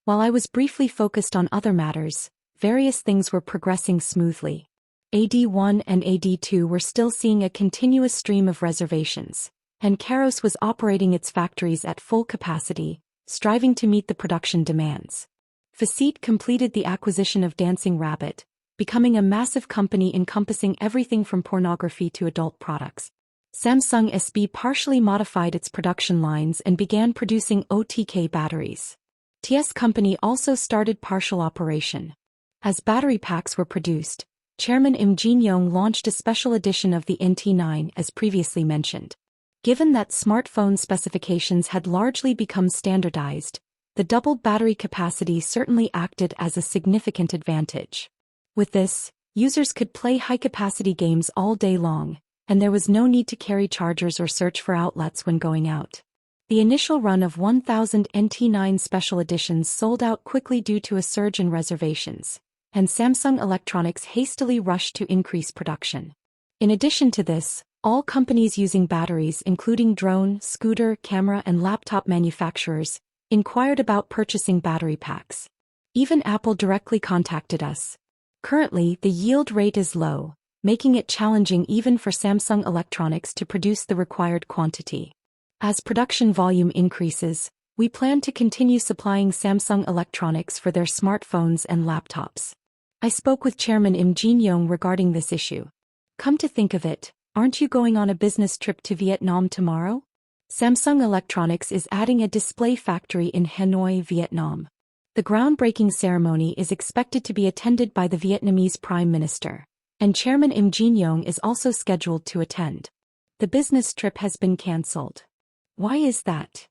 While I was briefly focused on other matters, various things were progressing smoothly. AD1 and AD2 were still seeing a continuous stream of reservations, and Kairos was operating its factories at full capacity, striving to meet the production demands. Facit completed the acquisition of Dancing Rabbit, becoming a massive company encompassing everything from pornography to adult products. Samsung SB partially modified its production lines and began producing OTK batteries. TS Company also started partial operation. As battery packs were produced, Chairman Im Jin-young launched a special edition of the NT9 as previously mentioned. Given that smartphone specifications had largely become standardized, the doubled battery capacity certainly acted as a significant advantage. With this, users could play high-capacity games all day long, and there was no need to carry chargers or search for outlets when going out. The initial run of 1,000 NT9 special editions sold out quickly due to a surge in reservations, and Samsung Electronics hastily rushed to increase production. In addition to this, all companies using batteries including drone, scooter, camera and laptop manufacturers inquired about purchasing battery packs. Even Apple directly contacted us. Currently, the yield rate is low, making it challenging even for Samsung Electronics to produce the required quantity. As production volume increases, we plan to continue supplying Samsung Electronics for their smartphones and laptops. I spoke with Chairman Im Jin-young regarding this issue. Come to think of it, aren't you going on a business trip to Vietnam tomorrow? Samsung Electronics is adding a display factory in Hanoi, Vietnam. The groundbreaking ceremony is expected to be attended by the Vietnamese Prime Minister, and Chairman Im Jin-young is also scheduled to attend. The business trip has been cancelled. Why is that?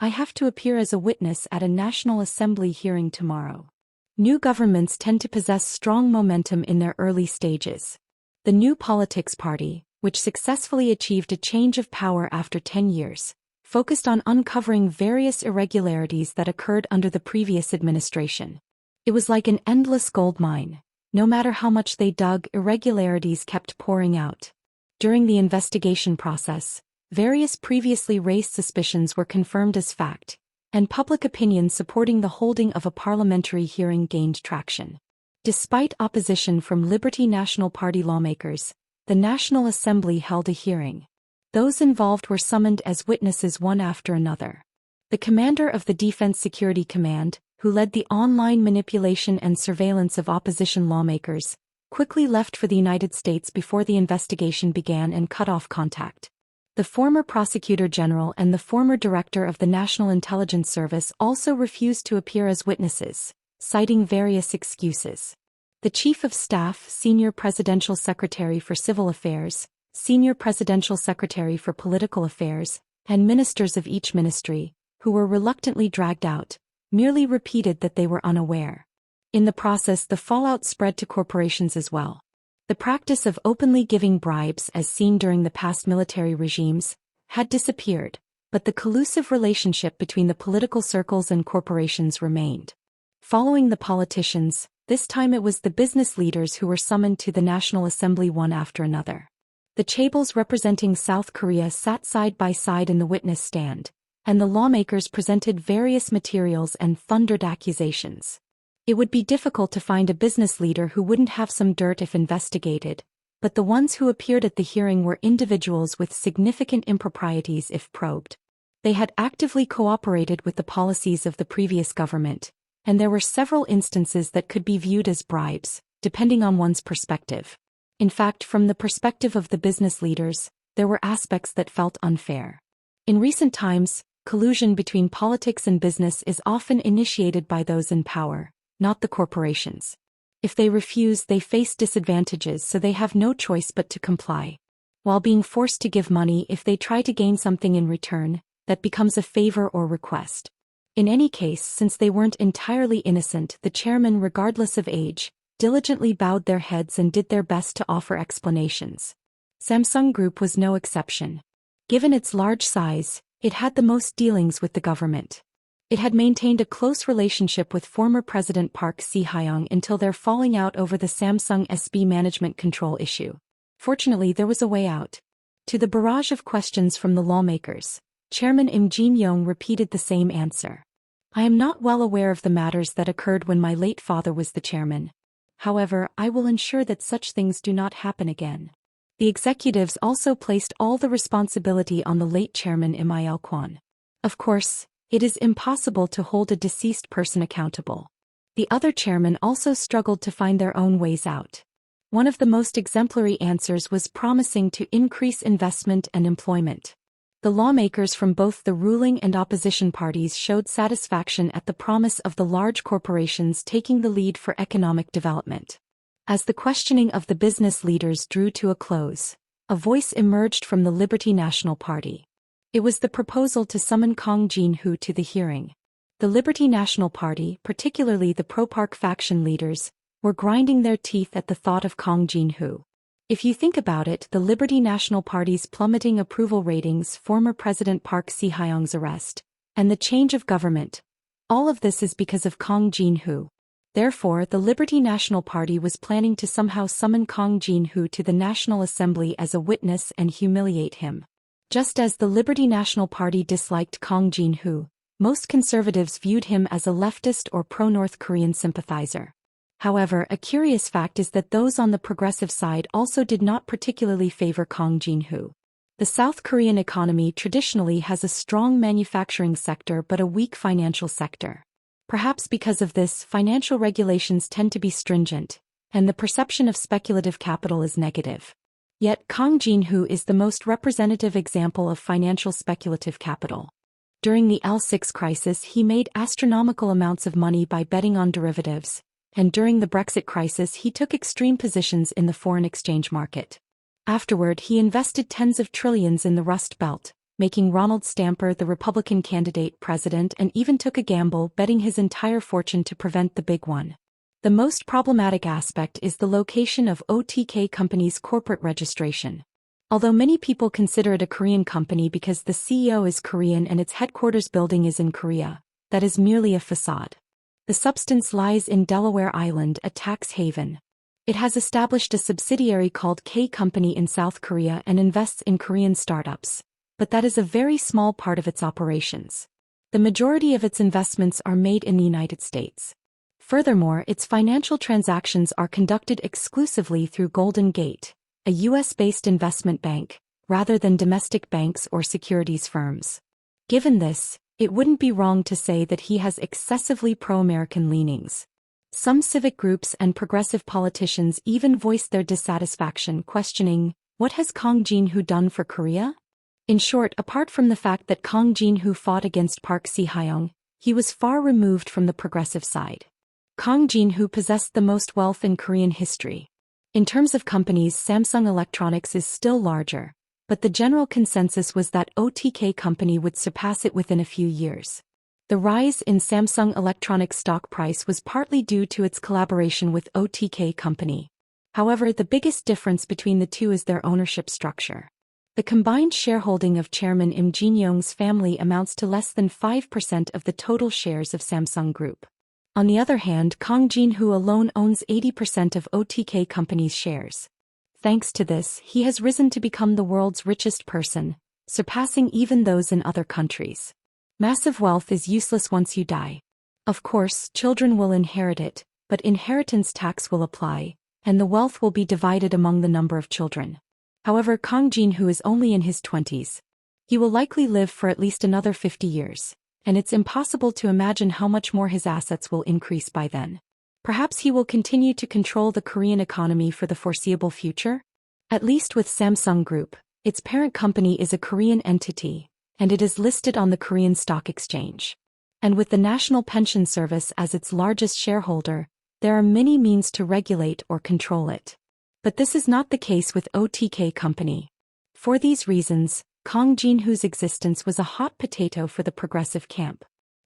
I have to appear as a witness at a National Assembly hearing tomorrow. New governments tend to possess strong momentum in their early stages. The New Politics Party, which successfully achieved a change of power after 10 years, focused on uncovering various irregularities that occurred under the previous administration. It was like an endless gold mine. No matter how much they dug, irregularities kept pouring out. During the investigation process, various previously raised suspicions were confirmed as fact, and public opinion supporting the holding of a parliamentary hearing gained traction. Despite opposition from Liberty National Party lawmakers, the National Assembly held a hearing. Those involved were summoned as witnesses one after another. The commander of the Defense Security Command, who led the online manipulation and surveillance of opposition lawmakers, quickly left for the United States before the investigation began and cut off contact. The former prosecutor general and the former director of the National Intelligence Service also refused to appear as witnesses, citing various excuses. The Chief of Staff, Senior Presidential Secretary for Civil Affairs, Senior Presidential Secretary for Political Affairs, and ministers of each ministry, who were reluctantly dragged out, merely repeated that they were unaware. In the process, the fallout spread to corporations as well. The practice of openly giving bribes, as seen during the past military regimes, had disappeared, but the collusive relationship between the political circles and corporations remained. Following the politicians, this time it was the business leaders who were summoned to the National Assembly one after another. The chaebols representing South Korea sat side by side in the witness stand, and the lawmakers presented various materials and thundered accusations. It would be difficult to find a business leader who wouldn't have some dirt if investigated, but the ones who appeared at the hearing were individuals with significant improprieties if probed. They had actively cooperated with the policies of the previous government, and there were several instances that could be viewed as bribes, depending on one's perspective. In fact, from the perspective of the business leaders, there were aspects that felt unfair. In recent times, collusion between politics and business is often initiated by those in power, not the corporations. If they refuse, they face disadvantages, so they have no choice but to comply. While being forced to give money if they try to gain something in return, that becomes a favor or request. In any case, since they weren't entirely innocent, the chairman, regardless of age, diligently bowed their heads and did their best to offer explanations. Samsung Group was no exception. Given its large size, it had the most dealings with the government. It had maintained a close relationship with former President Park Si-hyung until their falling out over the Samsung SB management control issue. Fortunately, there was a way out. To the barrage of questions from the lawmakers, Chairman Im Jin-young repeated the same answer. I am not well aware of the matters that occurred when my late father was the chairman. However, I will ensure that such things do not happen again. The executives also placed all the responsibility on the late chairman Imael Kwan. Of course, it is impossible to hold a deceased person accountable. The other chairmen also struggled to find their own ways out. One of the most exemplary answers was promising to increase investment and employment. The lawmakers from both the ruling and opposition parties showed satisfaction at the promise of the large corporations taking the lead for economic development. As the questioning of the business leaders drew to a close, a voice emerged from the Liberty National Party. It was the proposal to summon Kang Jin-hu to the hearing. The Liberty National Party, particularly the pro-Park faction leaders, were grinding their teeth at the thought of Kang Jin-hu. If you think about it, the Liberty National Party's plummeting approval ratings, former President Park Si-hyung's arrest, and the change of government, all of this is because of Kang Jin-hu. Therefore, the Liberty National Party was planning to somehow summon Kang Jin-hu to the National Assembly as a witness and humiliate him. Just as the Liberty National Party disliked Kang Jin-hu, most conservatives viewed him as a leftist or pro-North Korean sympathizer. However, a curious fact is that those on the progressive side also did not particularly favor Kang Jin-hu. The South Korean economy traditionally has a strong manufacturing sector but a weak financial sector. Perhaps because of this, financial regulations tend to be stringent, and the perception of speculative capital is negative. Yet Kang Jin-hu is the most representative example of financial speculative capital. During the L6 crisis, he made astronomical amounts of money by betting on derivatives, and during the Brexit crisis he took extreme positions in the foreign exchange market. Afterward, he invested tens of trillions in the Rust Belt, making Ronald Stamper the Republican candidate president, and even took a gamble betting his entire fortune to prevent the big one. The most problematic aspect is the location of OTK Company's corporate registration. Although many people consider it a Korean company because the CEO is Korean and its headquarters building is in Korea, that is merely a facade. The substance lies in Delaware Island, a tax haven. It has established a subsidiary called K Company in South Korea and invests in Korean startups, but that is a very small part of its operations. The majority of its investments are made in the United States. Furthermore, its financial transactions are conducted exclusively through Golden Gate, a US-based investment bank, rather than domestic banks or securities firms. Given this, it wouldn't be wrong to say that he has excessively pro-American leanings. Some civic groups and progressive politicians even voiced their dissatisfaction, questioning, what has Kang Jin-hu done for Korea? In short, apart from the fact that Kang Jin-hu fought against Park Si-hyung, he was far removed from the progressive side. Kang Jin-hu possessed the most wealth in Korean history. In terms of companies, Samsung Electronics is still larger, but the general consensus was that OTK Company would surpass it within a few years. The rise in Samsung Electronics stock price was partly due to its collaboration with OTK Company. However, the biggest difference between the two is their ownership structure. The combined shareholding of Chairman Im Jin-young's family amounts to less than 5% of the total shares of Samsung Group. On the other hand, Kang Jin-hu alone owns 80% of OTK Company's shares. Thanks to this, he has risen to become the world's richest person, surpassing even those in other countries. Massive wealth is useless once you die. Of course, children will inherit it, but inheritance tax will apply, and the wealth will be divided among the number of children. However, Kang Jin-hu is only in his 20s. He will likely live for at least another 50 years. And it's impossible to imagine how much more his assets will increase by then. Perhaps he will continue to control the Korean economy for the foreseeable future? At least with Samsung Group, its parent company is a Korean entity, and it is listed on the Korean Stock Exchange. And with the National Pension Service as its largest shareholder, there are many means to regulate or control it. But this is not the case with OTK Company. For these reasons, Kang Jin-hu's existence was a hot potato for the progressive camp.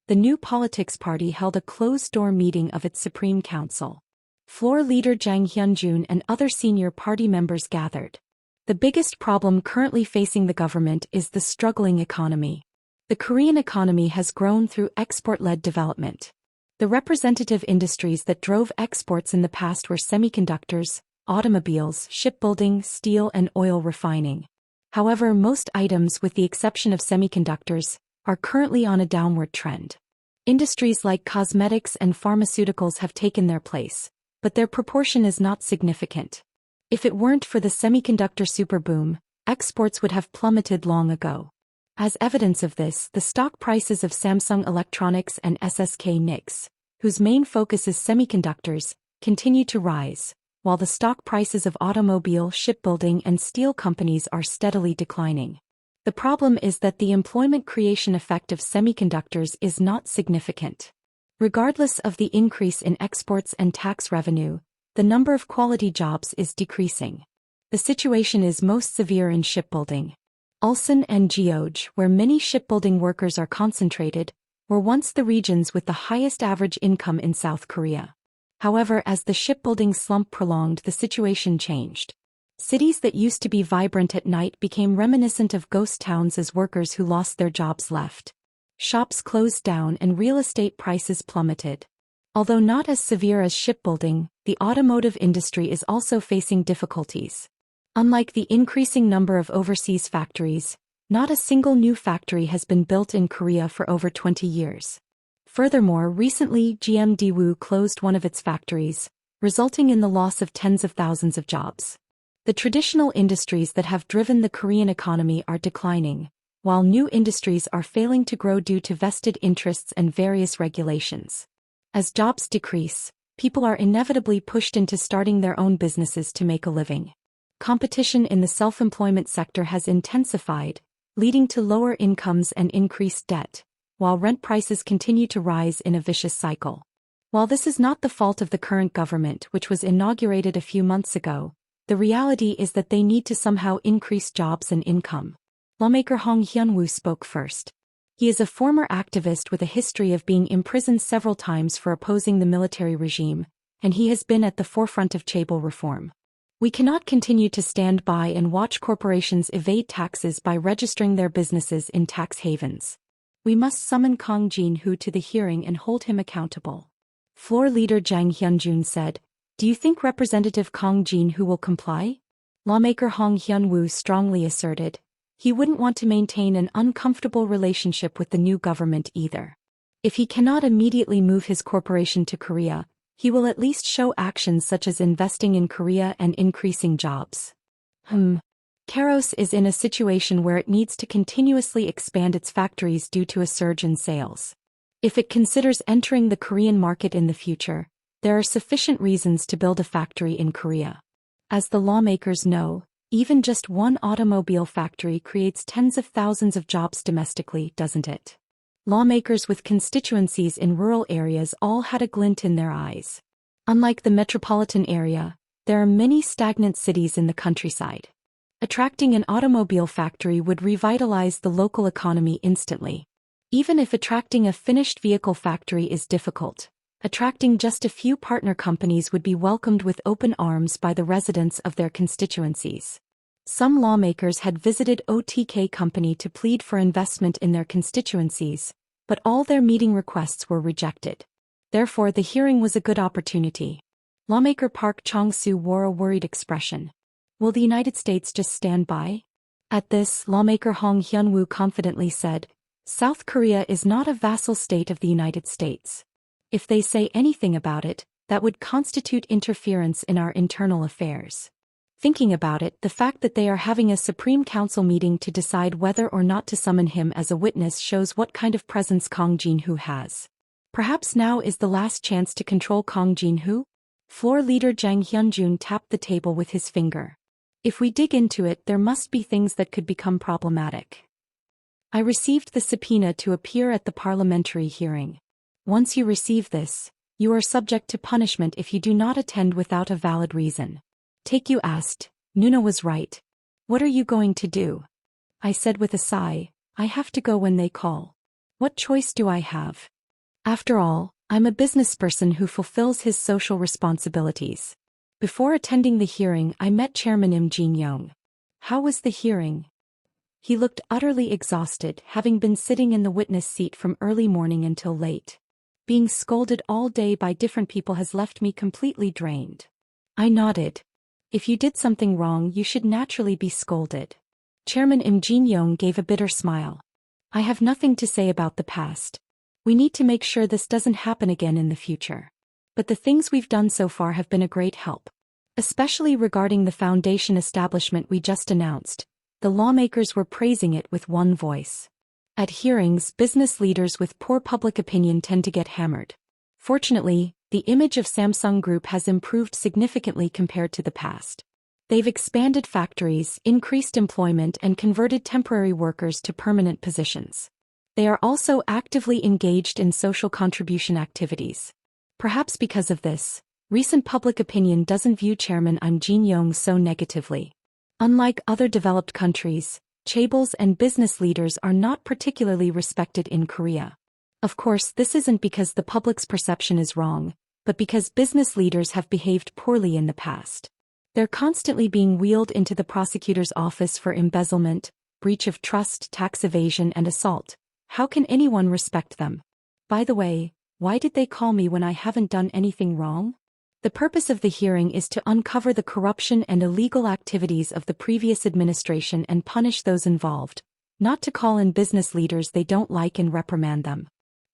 The New Politics Party held a closed-door meeting of its Supreme Council. Floor leader Jang Hyun-jun and other senior party members gathered. The biggest problem currently facing the government is the struggling economy. The Korean economy has grown through export-led development. The representative industries that drove exports in the past were semiconductors, automobiles, shipbuilding, steel, and oil refining. However, most items, with the exception of semiconductors, are currently on a downward trend. Industries like cosmetics and pharmaceuticals have taken their place, but their proportion is not significant. If it weren't for the semiconductor superboom, exports would have plummeted long ago. As evidence of this, the stock prices of Samsung Electronics and SSK Nix, whose main focus is semiconductors, continue to rise, while the stock prices of automobile, shipbuilding, and steel companies are steadily declining. The problem is that the employment creation effect of semiconductors is not significant. Regardless of the increase in exports and tax revenue, the number of quality jobs is decreasing. The situation is most severe in shipbuilding. Ulsan and Gyeonggi, where many shipbuilding workers are concentrated, were once the regions with the highest average income in South Korea. However, as the shipbuilding slump prolonged, the situation changed. Cities that used to be vibrant at night became reminiscent of ghost towns as workers who lost their jobs left. Shops closed down and real estate prices plummeted. Although not as severe as shipbuilding, the automotive industry is also facing difficulties. Unlike the increasing number of overseas factories, not a single new factory has been built in Korea for over 20 years. Furthermore, recently GM Daewoo closed one of its factories, resulting in the loss of tens of thousands of jobs. The traditional industries that have driven the Korean economy are declining, while new industries are failing to grow due to vested interests and various regulations. As jobs decrease, people are inevitably pushed into starting their own businesses to make a living. Competition in the self-employment sector has intensified, leading to lower incomes and increased debt, while rent prices continue to rise in a vicious cycle. While this is not the fault of the current government, which was inaugurated a few months ago, the reality is that they need to somehow increase jobs and income. Lawmaker Hong Hyun-woo spoke first. He is a former activist with a history of being imprisoned several times for opposing the military regime, and he has been at the forefront of chaebol reform. We cannot continue to stand by and watch corporations evade taxes by registering their businesses in tax havens. We must summon Kang Jin-hoo to the hearing and hold him accountable. Floor Leader Jang Hyun-jun said, "Do you think Representative Kang Jin-hoo will comply?" Lawmaker Hong Hyun-woo strongly asserted, he wouldn't want to maintain an uncomfortable relationship with the new government either. If he cannot immediately move his corporation to Korea, he will at least show actions such as investing in Korea and increasing jobs. Keros is in a situation where it needs to continuously expand its factories due to a surge in sales. If it considers entering the Korean market in the future, there are sufficient reasons to build a factory in Korea. As the lawmakers know, even just one automobile factory creates tens of thousands of jobs domestically, doesn't it? Lawmakers with constituencies in rural areas all had a glint in their eyes. Unlike the metropolitan area, there are many stagnant cities in the countryside. Attracting an automobile factory would revitalize the local economy instantly. Even if attracting a finished vehicle factory is difficult, attracting just a few partner companies would be welcomed with open arms by the residents of their constituencies. Some lawmakers had visited OTK Company to plead for investment in their constituencies, but all their meeting requests were rejected. Therefore, the hearing was a good opportunity. Lawmaker Park Chong-soo wore a worried expression. Will the United States just stand by? At this, lawmaker Hong Hyun-woo confidently said, South Korea is not a vassal state of the United States. If they say anything about it, that would constitute interference in our internal affairs. Thinking about it, the fact that they are having a Supreme Council meeting to decide whether or not to summon him as a witness shows what kind of presence Kang Jin-hoo has. Perhaps now is the last chance to control Kang Jin-hoo? Floor Leader Jang Hyun-jun tapped the table with his finger. If we dig into it, there must be things that could become problematic. I received the subpoena to appear at the parliamentary hearing. Once you receive this, you are subject to punishment if you do not attend without a valid reason. Taekyu asked, Nuna was right. What are you going to do? I said with a sigh, I have to go when they call. What choice do I have? After all, I'm a businessperson who fulfills his social responsibilities. Before attending the hearing, I met Chairman Im Jin-young. How was the hearing? He looked utterly exhausted, having been sitting in the witness seat from early morning until late. Being scolded all day by different people has left me completely drained. I nodded. If you did something wrong, you should naturally be scolded. Chairman Im Jin-young gave a bitter smile. I have nothing to say about the past. We need to make sure this doesn't happen again in the future. But the things we've done so far have been a great help. Especially regarding the foundation establishment we just announced, the lawmakers were praising it with one voice. At hearings, business leaders with poor public opinion tend to get hammered. Fortunately, the image of Samsung Group has improved significantly compared to the past. They've expanded factories, increased employment, and converted temporary workers to permanent positions. They are also actively engaged in social contribution activities. Perhaps because of this, recent public opinion doesn't view Chairman Im Jin-young so negatively. Unlike other developed countries, chaebols and business leaders are not particularly respected in Korea. Of course, this isn't because the public's perception is wrong, but because business leaders have behaved poorly in the past. They're constantly being wheeled into the prosecutor's office for embezzlement, breach of trust, tax evasion, and assault. How can anyone respect them? By the way, why did they call me when I haven't done anything wrong? The purpose of the hearing is to uncover the corruption and illegal activities of the previous administration and punish those involved, not to call in business leaders they don't like and reprimand them.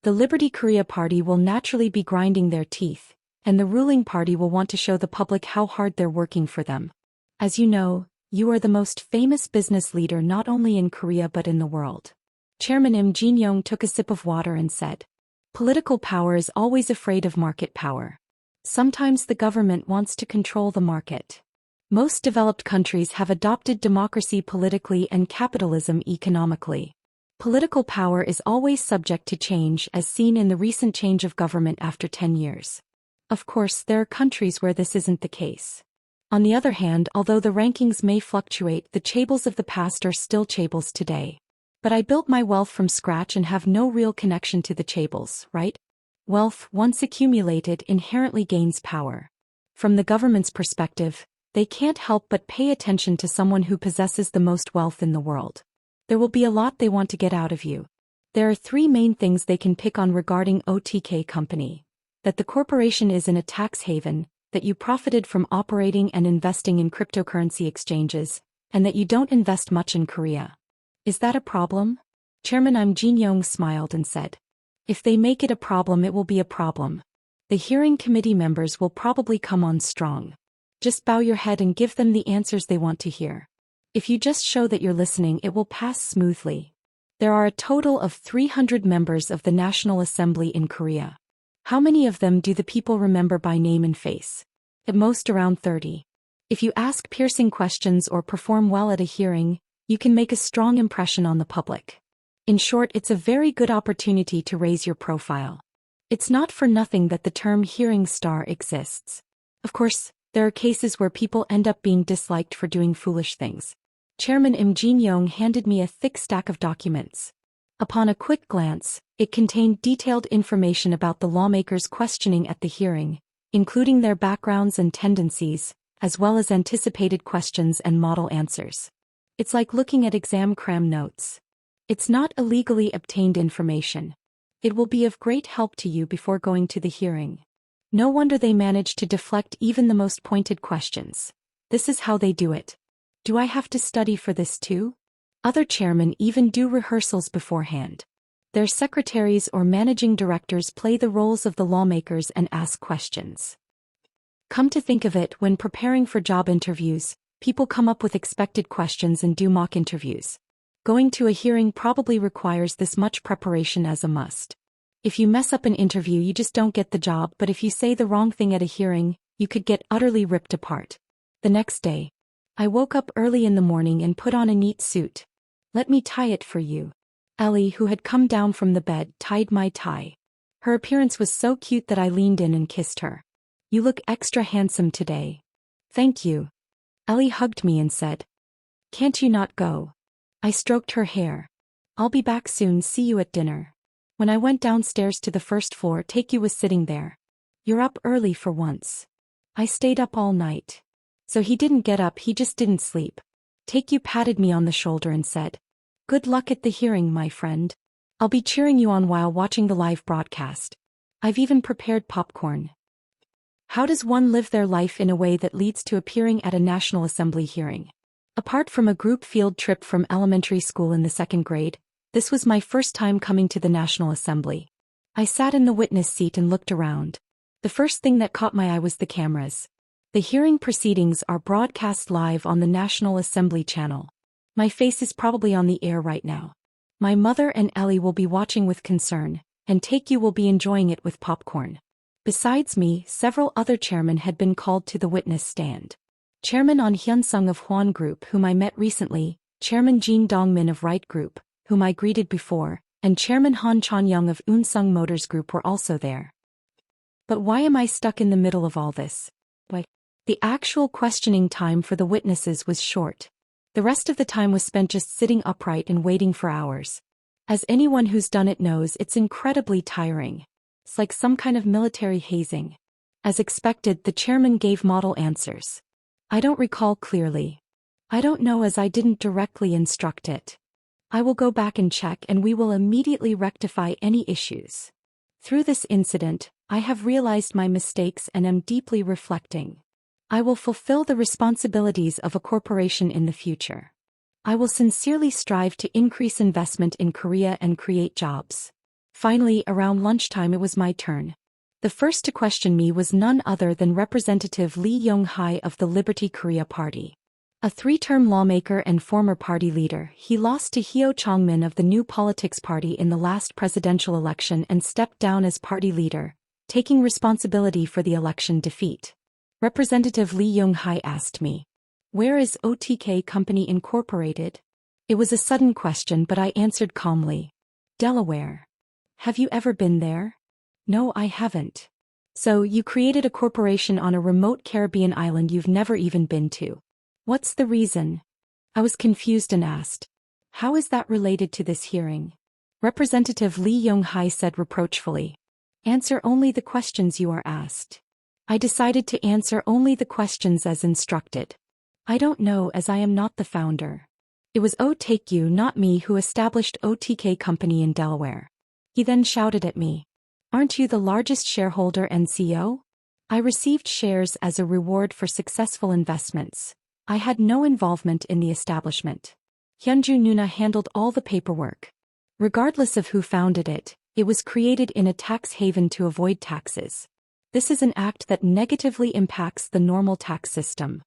The Liberty Korea Party will naturally be grinding their teeth, and the ruling party will want to show the public how hard they're working for them. As you know, you are the most famous business leader not only in Korea but in the world. Chairman Im Jin-young took a sip of water and said, "Political power is always afraid of market power. Sometimes the government wants to control the market. Most developed countries have adopted democracy politically and capitalism economically. Political power is always subject to change, as seen in the recent change of government after 10 years. Of course, there are countries where this isn't the case. On the other hand, although the rankings may fluctuate, the chaebols of the past are still chaebols today. But I built my wealth from scratch and have no real connection to the chaebols, right? Wealth, once accumulated, inherently gains power. From the government's perspective, they can't help but pay attention to someone who possesses the most wealth in the world. There will be a lot they want to get out of you. There are three main things they can pick on regarding OTK company. That the corporation is in a tax haven, that you profited from operating and investing in cryptocurrency exchanges, and that you don't invest much in Korea. Is that a problem? Chairman Im Jin-young smiled and said, "If they make it a problem, it will be a problem. The hearing committee members will probably come on strong. Just bow your head and give them the answers they want to hear. If you just show that you're listening, it will pass smoothly." There are a total of 300 members of the National Assembly in Korea. How many of them do the people remember by name and face? At most around 30. If you ask piercing questions or perform well at a hearing, you can make a strong impression on the public. In short, it's a very good opportunity to raise your profile. It's not for nothing that the term hearing star exists. Of course, there are cases where people end up being disliked for doing foolish things. Chairman Im Jin-young handed me a thick stack of documents. Upon a quick glance, it contained detailed information about the lawmakers' questioning at the hearing, including their backgrounds and tendencies, as well as anticipated questions and model answers. It's like looking at exam cram notes. It's not illegally obtained information. It will be of great help to you before going to the hearing. No wonder they manage to deflect even the most pointed questions. This is how they do it. Do I have to study for this too? Other chairmen even do rehearsals beforehand. Their secretaries or managing directors play the roles of the lawmakers and ask questions. Come to think of it, when preparing for job interviews, people come up with expected questions and do mock interviews. Going to a hearing probably requires this much preparation as a must. If you mess up an interview, you just don't get the job, but if you say the wrong thing at a hearing, you could get utterly ripped apart. The next day, I woke up early in the morning and put on a neat suit. "Let me tie it for you." Ellie, who had come down from the bed, tied my tie. Her appearance was so cute that I leaned in and kissed her. "You look extra handsome today." "Thank you." Ellie hugged me and said, "Can't you not go?" I stroked her hair. "I'll be back soon, see you at dinner." When I went downstairs to the first floor, Taekyu was sitting there. "You're up early for once." "I stayed up all night." So he didn't get up, he just didn't sleep. Taekyu patted me on the shoulder and said, "Good luck at the hearing, my friend. I'll be cheering you on while watching the live broadcast. I've even prepared popcorn." How does one live their life in a way that leads to appearing at a National Assembly hearing? Apart from a group field trip from elementary school in the 2nd grade, this was my first time coming to the National Assembly. I sat in the witness seat and looked around. The first thing that caught my eye was the cameras. The hearing proceedings are broadcast live on the National Assembly channel. My face is probably on the air right now. My mother and Ellie will be watching with concern, and Taekyu will be enjoying it with popcorn. Besides me, several other chairmen had been called to the witness stand. Chairman On Hyun-sung of Hwan Group, whom I met recently, Chairman Jin Dong-min of Wright Group, whom I greeted before, and Chairman Han Chan-young of Unsung Motors Group were also there. But why am I stuck in the middle of all this? Why? The actual questioning time for the witnesses was short. The rest of the time was spent just sitting upright and waiting for hours. As anyone who's done it knows, it's incredibly tiring. It's like some kind of military hazing. As expected, the chairman gave model answers. I don't recall clearly. I don't know, as I didn't directly instruct it. I will go back and check, and we will immediately rectify any issues. Through this incident, I have realized my mistakes and am deeply reflecting. I will fulfill the responsibilities of a corporation in the future. I will sincerely strive to increase investment in Korea and create jobs. Finally, around lunchtime, it was my turn. The first to question me was none other than Representative Lee Yong-hai of the Liberty Korea Party. A three-term lawmaker and former party leader, he lost to Hyo Chong-min of the New Politics Party in the last presidential election and stepped down as party leader, taking responsibility for the election defeat. Representative Lee Yong-hai asked me, "Where is OTK Company Incorporated?" It was a sudden question, but I answered calmly. "Delaware." "Have you ever been there?" "No, I haven't." "So, you created a corporation on a remote Caribbean island you've never even been to. What's the reason?" I was confused and asked, "How is that related to this hearing?" Representative Lee Yong-hai said reproachfully, "Answer only the questions you are asked." I decided to answer only the questions as instructed. "I don't know, as I am not the founder. It was Oh Taekyu, not me, who established OTK Company in Delaware." He then shouted at me, "Aren't you the largest shareholder and CEO?" I received shares as a reward for successful investments. I had no involvement in the establishment. Hyunju Nuna handled all the paperwork. Regardless of who founded it, it was created in a tax haven to avoid taxes. This is an act that negatively impacts the normal tax system.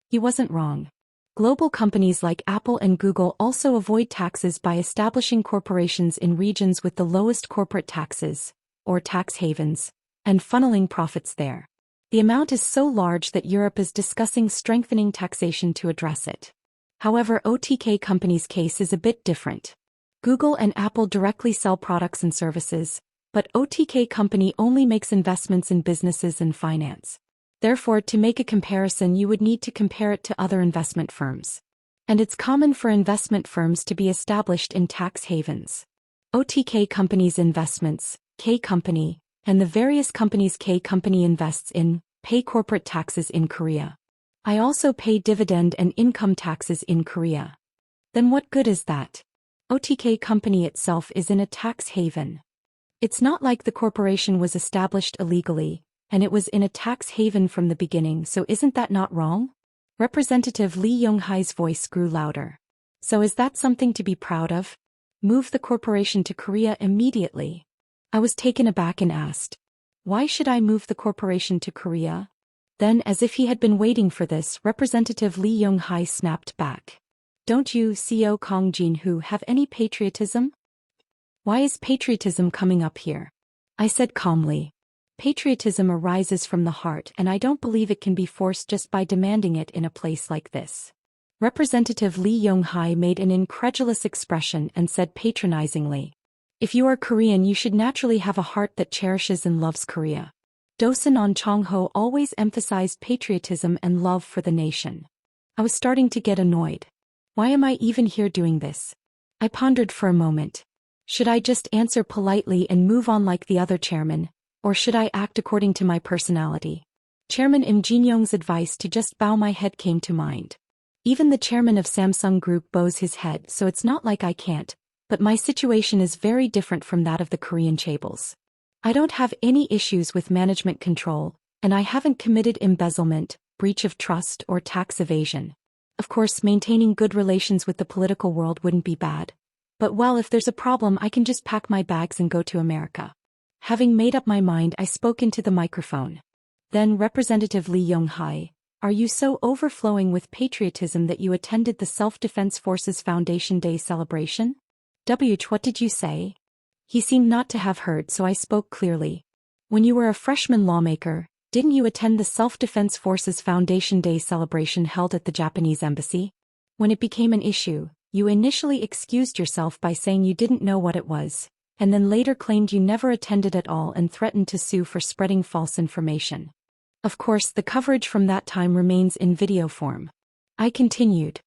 He wasn't wrong. Global companies like Apple and Google also avoid taxes by establishing corporations in regions with the lowest corporate taxes, or tax havens, and funneling profits there. The amount is so large that Europe is discussing strengthening taxation to address it. However, OTK Company's case is a bit different. Google and Apple directly sell products and services, but OTK Company only makes investments in businesses and finance. Therefore, to make a comparison, you would need to compare it to other investment firms. And it's common for investment firms to be established in tax havens. OTK Company's investments, K Company, and the various companies K Company invests in, pay corporate taxes in Korea. I also pay dividend and income taxes in Korea. Then what good is that? OTK Company itself is in a tax haven. It's not like the corporation was established illegally, and it was in a tax haven from the beginning, so isn't that not wrong? Representative Lee Yong-hai's voice grew louder. So is that something to be proud of? Move the corporation to Korea immediately. I was taken aback and asked, "Why should I move the corporation to Korea?" Then, as if he had been waiting for this, Representative Lee Yong-hai snapped back. "Don't you, CEO Kong Jin-hoo, have any patriotism?" "Why is patriotism coming up here?" I said calmly. "Patriotism arises from the heart, and I don't believe it can be forced just by demanding it in a place like this." Representative Lee Yong-hai made an incredulous expression and said patronizingly, "If you are Korean, you should naturally have a heart that cherishes and loves Korea." Dosun On Chong-ho always emphasized patriotism and love for the nation. I was starting to get annoyed. Why am I even here doing this? I pondered for a moment. Should I just answer politely and move on like the other chairman, or should I act according to my personality? Chairman Im Jin-young's advice to just bow my head came to mind. Even the chairman of Samsung Group bows his head, so it's not like I can't, but my situation is very different from that of the Korean chaebols. I don't have any issues with management control, and I haven't committed embezzlement, breach of trust, or tax evasion. Of course, maintaining good relations with the political world wouldn't be bad. But well, if there's a problem, I can just pack my bags and go to America. Having made up my mind, I spoke into the microphone. Then Representative Lee Young-hae, are you so overflowing with patriotism that you attended the Self-Defense Forces Foundation Day celebration? What did you say? He seemed not to have heard, so I spoke clearly. When you were a freshman lawmaker, didn't you attend the Self-Defense Forces Foundation Day celebration held at the Japanese embassy? When it became an issue, you initially excused yourself by saying you didn't know what it was, and then later claimed you never attended at all and threatened to sue for spreading false information. Of course, the coverage from that time remains in video form. I continued.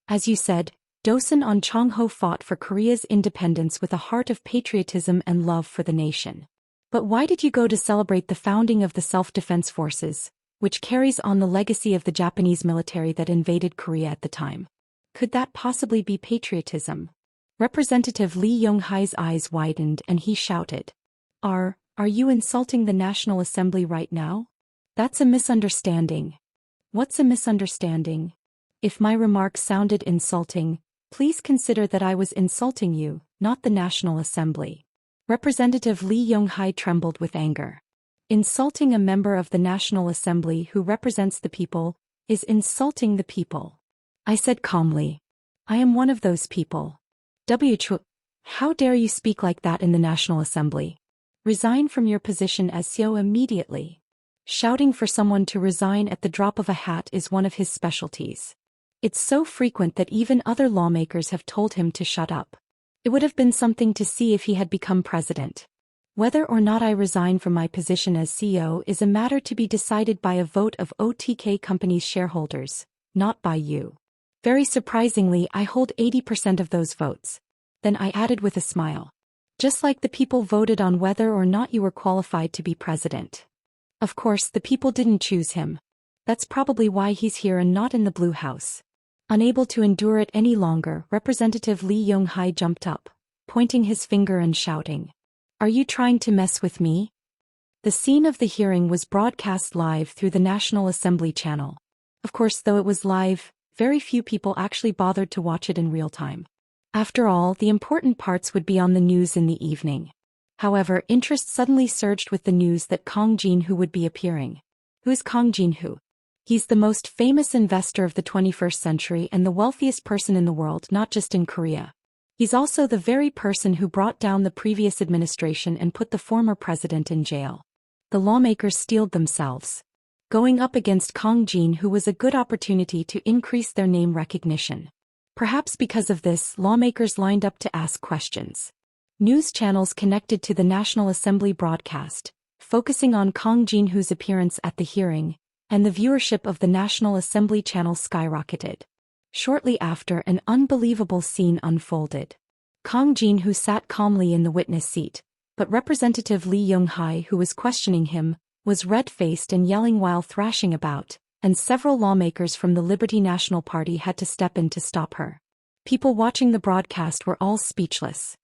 As you said, Dosun On Chong-ho fought for Korea's independence with a heart of patriotism and love for the nation. But why did you go to celebrate the founding of the Self-Defense Forces, which carries on the legacy of the Japanese military that invaded Korea at the time? Could that possibly be patriotism? Representative Lee Young-hae's eyes widened and he shouted. Are you insulting the National Assembly right now? That's a misunderstanding. What's a misunderstanding? If my remarks sounded insulting, please consider that I was insulting you, not the National Assembly. Representative Lee Young-hae trembled with anger. Insulting a member of the National Assembly who represents the people is insulting the people. I said calmly. I am one of those people. How dare you speak like that in the National Assembly? Resign from your position as CEO immediately. Shouting for someone to resign at the drop of a hat is one of his specialties. It's so frequent that even other lawmakers have told him to shut up. It would have been something to see if he had become president. Whether or not I resign from my position as CEO is a matter to be decided by a vote of OTK Company's shareholders, not by you. Very surprisingly, I hold 80% of those votes. Then I added with a smile. Just like the people voted on whether or not you were qualified to be president. Of course, the people didn't choose him. That's probably why he's here and not in the Blue House. Unable to endure it any longer, Representative Lee Young-hae jumped up, pointing his finger and shouting. Are you trying to mess with me? The scene of the hearing was broadcast live through the National Assembly channel. Of course, though it was live, very few people actually bothered to watch it in real time. After all, the important parts would be on the news in the evening. However, interest suddenly surged with the news that Kang Jin-ho would be appearing. Who is Kang Jin-ho? He's the most famous investor of the 21st century and the wealthiest person in the world, not just in Korea. He's also the very person who brought down the previous administration and put the former president in jail. The lawmakers steeled themselves. Going up against Kang Jin-ho was a good opportunity to increase their name recognition. Perhaps because of this, lawmakers lined up to ask questions. News channels connected to the National Assembly broadcast, focusing on Kang Jin-ho's appearance at the hearing, and the viewership of the National Assembly channel skyrocketed. Shortly after, an unbelievable scene unfolded. Kang Jin-ho sat calmly in the witness seat, but Representative Lee Young-hae, who was questioning him, was red-faced and yelling while thrashing about, and several lawmakers from the Liberty National Party had to step in to stop her. People watching the broadcast were all speechless.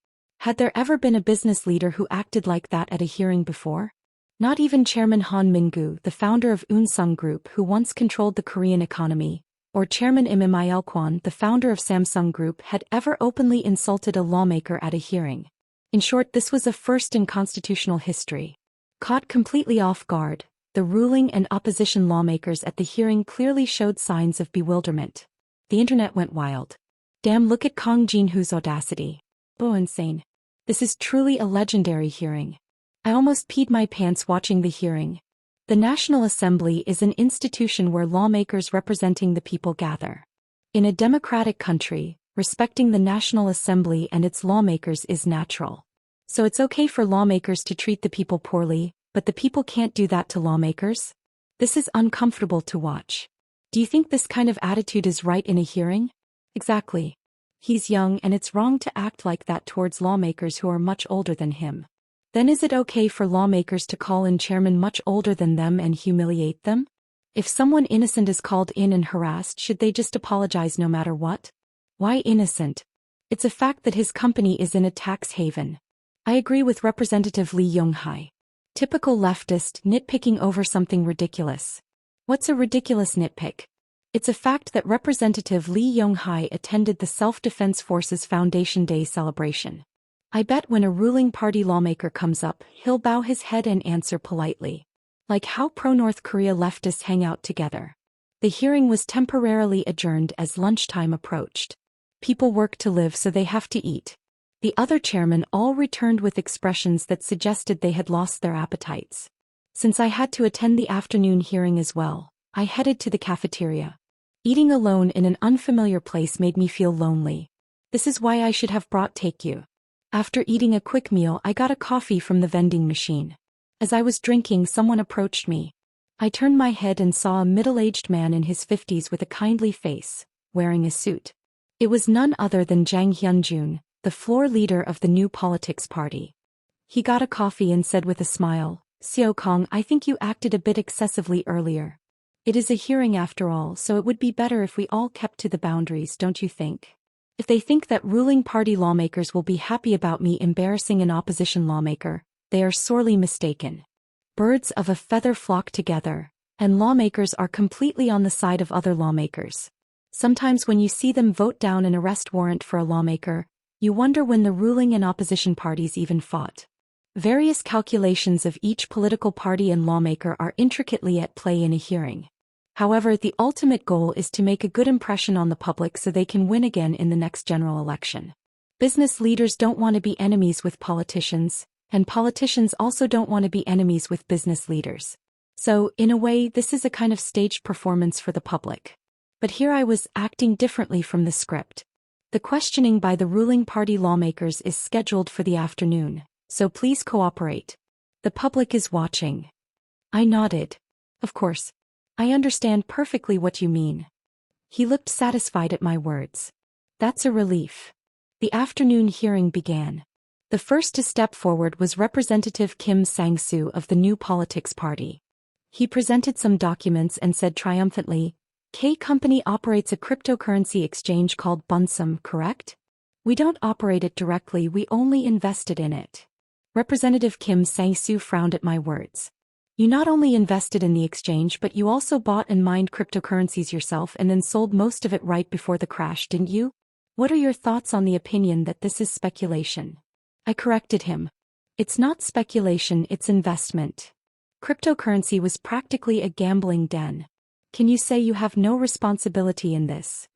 Had there ever been a business leader who acted like that at a hearing before? Not even Chairman Han Min-gu, the founder of Unsung Group who once controlled the Korean economy, or Chairman Im Il-kwon, the founder of Samsung Group, had ever openly insulted a lawmaker at a hearing. In short, this was a first in constitutional history. Caught completely off guard, the ruling and opposition lawmakers at the hearing clearly showed signs of bewilderment. The internet went wild. Damn, look at Kang Jin-ho's audacity. Oh, insane. This is truly a legendary hearing. I almost peed my pants watching the hearing. The National Assembly is an institution where lawmakers representing the people gather. In a democratic country, respecting the National Assembly and its lawmakers is natural. So it's okay for lawmakers to treat the people poorly, but the people can't do that to lawmakers? This is uncomfortable to watch. Do you think this kind of attitude is right in a hearing? Exactly. He's young and it's wrong to act like that towards lawmakers who are much older than him. Then is it okay for lawmakers to call in chairmen much older than them and humiliate them? If someone innocent is called in and harassed, should they just apologize no matter what? Why innocent? It's a fact that his company is in a tax haven. I agree with Representative Lee Young-hae. Typical leftist nitpicking over something ridiculous. What's a ridiculous nitpick? It's a fact that Representative Lee Young-hae attended the Self-Defense Forces Foundation Day celebration. I bet when a ruling party lawmaker comes up, he'll bow his head and answer politely. Like how pro-North Korea leftists hang out together. The hearing was temporarily adjourned as lunchtime approached. People work to live, so they have to eat. The other chairmen all returned with expressions that suggested they had lost their appetites. Since I had to attend the afternoon hearing as well, I headed to the cafeteria. Eating alone in an unfamiliar place made me feel lonely. This is why I should have brought takeout. After eating a quick meal, I got a coffee from the vending machine. As I was drinking, someone approached me. I turned my head and saw a middle-aged man in his 50s with a kindly face, wearing a suit. It was none other than Jang Hyun-jun, the floor leader of the New Politics Party. He got a coffee and said with a smile, "Seo Kong, I think you acted a bit excessively earlier. It is a hearing after all, so it would be better if we all kept to the boundaries, don't you think? If they think that ruling party lawmakers will be happy about me embarrassing an opposition lawmaker, they are sorely mistaken. Birds of a feather flock together, and lawmakers are completely on the side of other lawmakers. Sometimes when you see them vote down an arrest warrant for a lawmaker, you wonder when the ruling and opposition parties even fought. Various calculations of each political party and lawmaker are intricately at play in a hearing. However, the ultimate goal is to make a good impression on the public so they can win again in the next general election. Business leaders don't want to be enemies with politicians, and politicians also don't want to be enemies with business leaders. So, in a way, this is a kind of staged performance for the public. But here I was acting differently from the script. The questioning by the ruling party lawmakers is scheduled for the afternoon, so please cooperate. The public is watching. I nodded. Of course. I understand perfectly what you mean. He looked satisfied at my words. That's a relief. The afternoon hearing began. The first to step forward was Representative Kim Sang-soo of the New Politics Party. He presented some documents and said triumphantly, "K Company operates a cryptocurrency exchange called Bunsum, correct? We don't operate it directly, we only invested in it." Representative Kim Sang-soo frowned at my words. You not only invested in the exchange but you also bought and mined cryptocurrencies yourself and then sold most of it right before the crash, didn't you? What are your thoughts on the opinion that this is speculation? I corrected him. It's not speculation, it's investment. Cryptocurrency was practically a gambling den. Can you say you have no responsibility in this?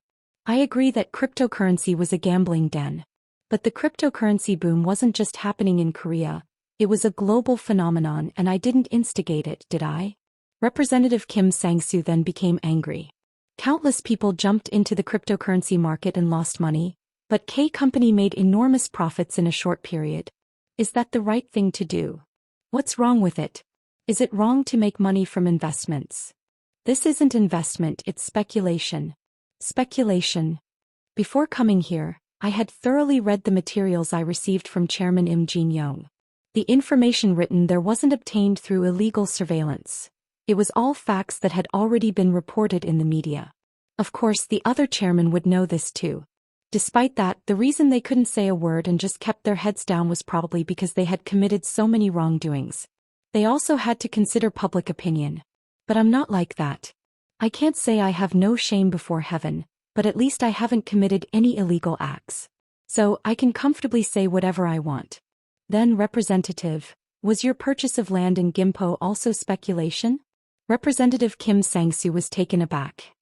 I agree that cryptocurrency was a gambling den. But the cryptocurrency boom wasn't just happening in Korea. It was a global phenomenon and I didn't instigate it, did I? Representative Kim Sang-soo then became angry. Countless people jumped into the cryptocurrency market and lost money, but K Company made enormous profits in a short period. Is that the right thing to do? What's wrong with it? Is it wrong to make money from investments? This isn't investment, it's speculation. Speculation. Before coming here, I had thoroughly read the materials I received from Chairman Im Jin-young. The information written there wasn't obtained through illegal surveillance. It was all facts that had already been reported in the media. Of course, the other chairmen would know this too. Despite that, the reason they couldn't say a word and just kept their heads down was probably because they had committed so many wrongdoings. They also had to consider public opinion. But I'm not like that. I can't say I have no shame before heaven, but at least I haven't committed any illegal acts. So, I can comfortably say whatever I want. Then Representative, was your purchase of land in Gimpo also speculation? Representative Kim Sang-soo was taken aback.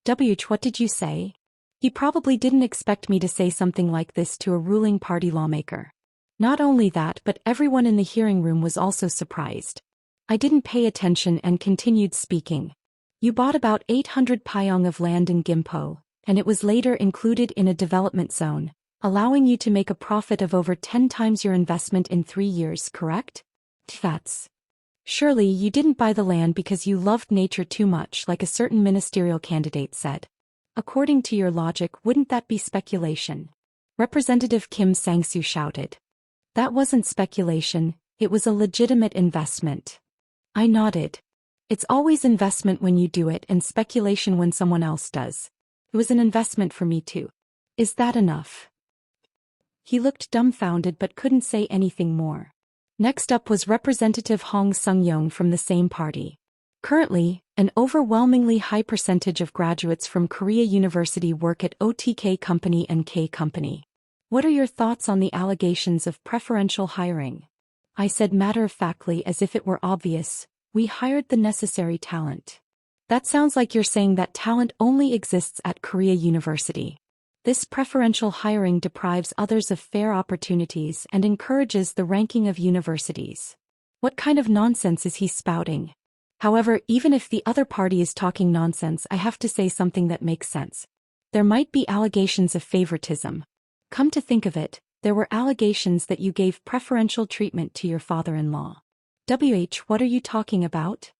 What did you say? He probably didn't expect me to say something like this to a ruling party lawmaker. Not only that, but everyone in the hearing room was also surprised. I didn't pay attention and continued speaking. You bought about 800 payong of land in Gimpo, and it was later included in a development zone, allowing you to make a profit of over 10 times your investment in 3 years, correct? That's. Surely you didn't buy the land because you loved nature too much, like a certain ministerial candidate said. According to your logic, wouldn't that be speculation? Representative Kim Sang-soo shouted. That wasn't speculation, it was a legitimate investment. I nodded. It's always investment when you do it and speculation when someone else does. It was an investment for me too. Is that enough? He looked dumbfounded but couldn't say anything more. Next up was Representative Hong Sung-yong from the same party. Currently, an overwhelmingly high percentage of graduates from Korea University work at OTK Company and K Company. What are your thoughts on the allegations of preferential hiring? I said matter-of-factly as if it were obvious, we hired the necessary talent. That sounds like you're saying that talent only exists at Korea University. This preferential hiring deprives others of fair opportunities and encourages the ranking of universities. What kind of nonsense is he spouting? However, even if the other party is talking nonsense, I have to say something that makes sense. There might be allegations of favoritism. Come to think of it, there were allegations that you gave preferential treatment to your father-in-law. What are you talking about?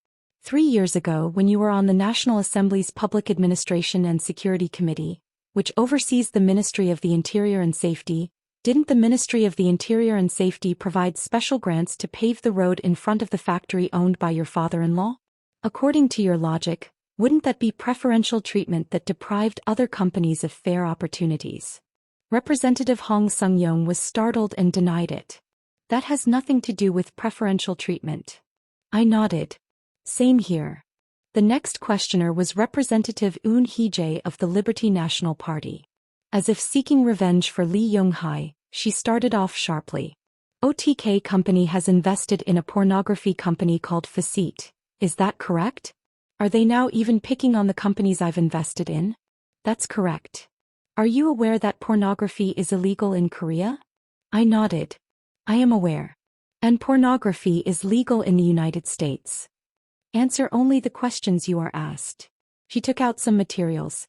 3 years ago, when you were on the National Assembly's Public Administration and Security Committee, which oversees the Ministry of the Interior and Safety, didn't the Ministry of the Interior and Safety provide special grants to pave the road in front of the factory owned by your father-in-law? According to your logic, wouldn't that be preferential treatment that deprived other companies of fair opportunities? Representative Hong Sung-yong was startled and denied it. That has nothing to do with preferential treatment. I nodded. Same here. The next questioner was Representative Eun Hee-jae of the Liberty National Party. As if seeking revenge for Lee Young-hae, she started off sharply. OTK company has invested in a pornography company called Facit. Is that correct? Are they now even picking on the companies I've invested in? That's correct. Are you aware that pornography is illegal in Korea? I nodded. I am aware. And pornography is legal in the United States. Answer only the questions you are asked. She took out some materials.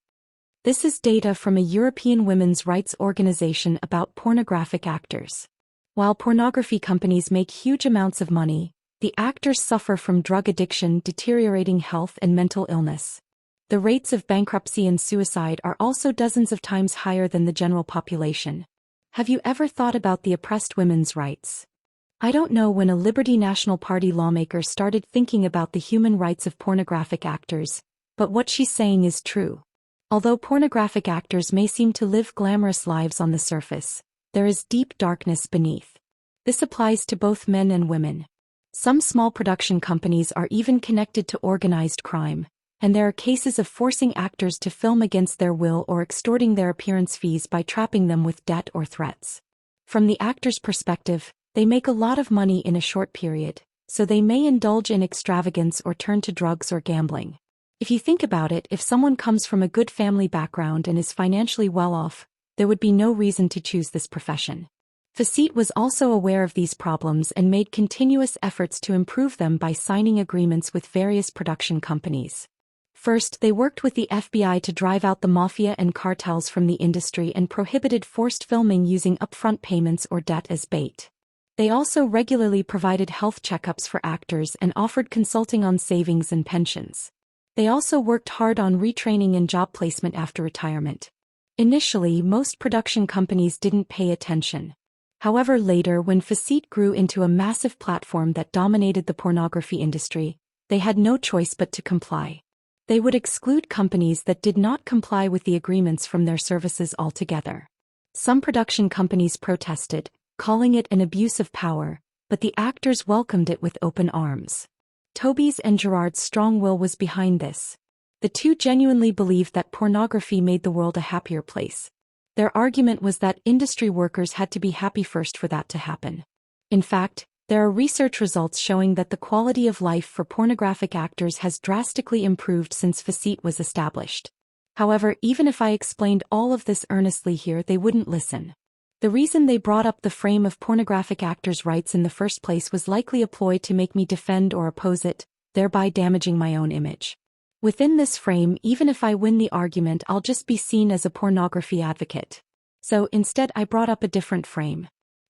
This is data from a European women's rights organization about pornographic actors. While pornography companies make huge amounts of money, the actors suffer from drug addiction, deteriorating health, and mental illness. The rates of bankruptcy and suicide are also dozens of times higher than the general population. Have you ever thought about the oppressed women's rights? I don't know when a Liberty National Party lawmaker started thinking about the human rights of pornographic actors, but what she's saying is true. Although pornographic actors may seem to live glamorous lives on the surface, there is deep darkness beneath. This applies to both men and women. Some small production companies are even connected to organized crime, and there are cases of forcing actors to film against their will or extorting their appearance fees by trapping them with debt or threats. From the actor's perspective, they make a lot of money in a short period, so they may indulge in extravagance or turn to drugs or gambling. If you think about it, if someone comes from a good family background and is financially well off, there would be no reason to choose this profession. Facit was also aware of these problems and made continuous efforts to improve them by signing agreements with various production companies. First, they worked with the FBI to drive out the mafia and cartels from the industry and prohibited forced filming using upfront payments or debt as bait. They also regularly provided health checkups for actors and offered consulting on savings and pensions. They also worked hard on retraining and job placement after retirement. Initially, most production companies didn't pay attention. However, later, when Facit grew into a massive platform that dominated the pornography industry, they had no choice but to comply. They would exclude companies that did not comply with the agreements from their services altogether. Some production companies protested, calling it an abuse of power, but the actors welcomed it with open arms. Toby's and Gerard's strong will was behind this. The two genuinely believed that pornography made the world a happier place. Their argument was that industry workers had to be happy first for that to happen. In fact, there are research results showing that the quality of life for pornographic actors has drastically improved since Facit was established. However, even if I explained all of this earnestly here, they wouldn't listen. The reason they brought up the frame of pornographic actors' rights in the first place was likely a ploy to make me defend or oppose it, thereby damaging my own image. Within this frame, even if I win the argument, I'll just be seen as a pornography advocate. So instead, I brought up a different frame.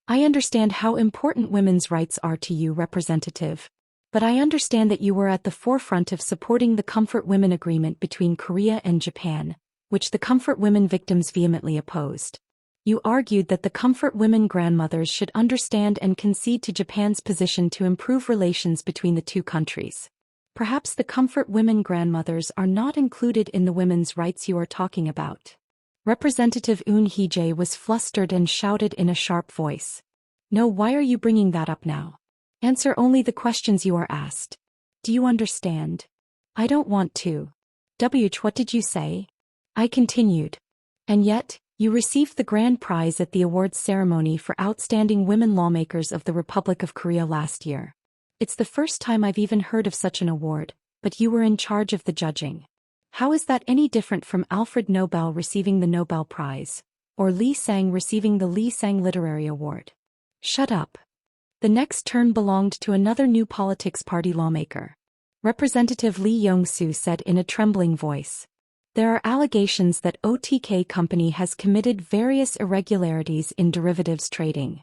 I understand how important women's rights are to you, Representative. But I understand that you were at the forefront of supporting the Comfort Women Agreement between Korea and Japan, which the Comfort Women victims vehemently opposed. You argued that the Comfort Women grandmothers should understand and concede to Japan's position to improve relations between the two countries. Perhaps the Comfort Women grandmothers are not included in the women's rights you are talking about. Representative Eun Hee-jae was flustered and shouted in a sharp voice. No, why are you bringing that up now? Answer only the questions you are asked. Do you understand? I don't want to. What did you say? I continued. And yet, You received the grand prize at the awards ceremony for Outstanding Women Lawmakers of the Republic of Korea last year. It's the first time I've even heard of such an award, but you were in charge of the judging. How is that any different from Alfred Nobel receiving the Nobel Prize, or Lee Sang receiving the Lee Sang Literary Award? Shut up. The next turn belonged to another New Politics Party lawmaker. Representative Lee Yong-soo said in a trembling voice. There are allegations that OTK company has committed various irregularities in derivatives trading.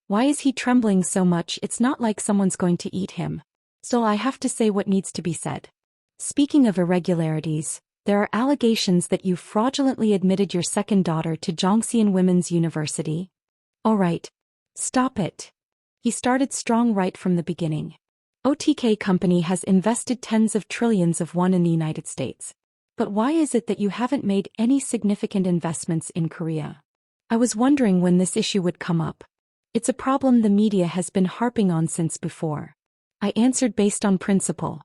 Why is he trembling so much? It's not like someone's going to eat him. Still, I have to say what needs to be said. Speaking of irregularities, there are allegations that you fraudulently admitted your second daughter to Jongseon Women's University. All right. Stop it. He started strong right from the beginning. OTK company has invested tens of trillions of won in the United States. But why is it that you haven't made any significant investments in Korea? I was wondering when this issue would come up. It's a problem the media has been harping on since before. I answered based on principle.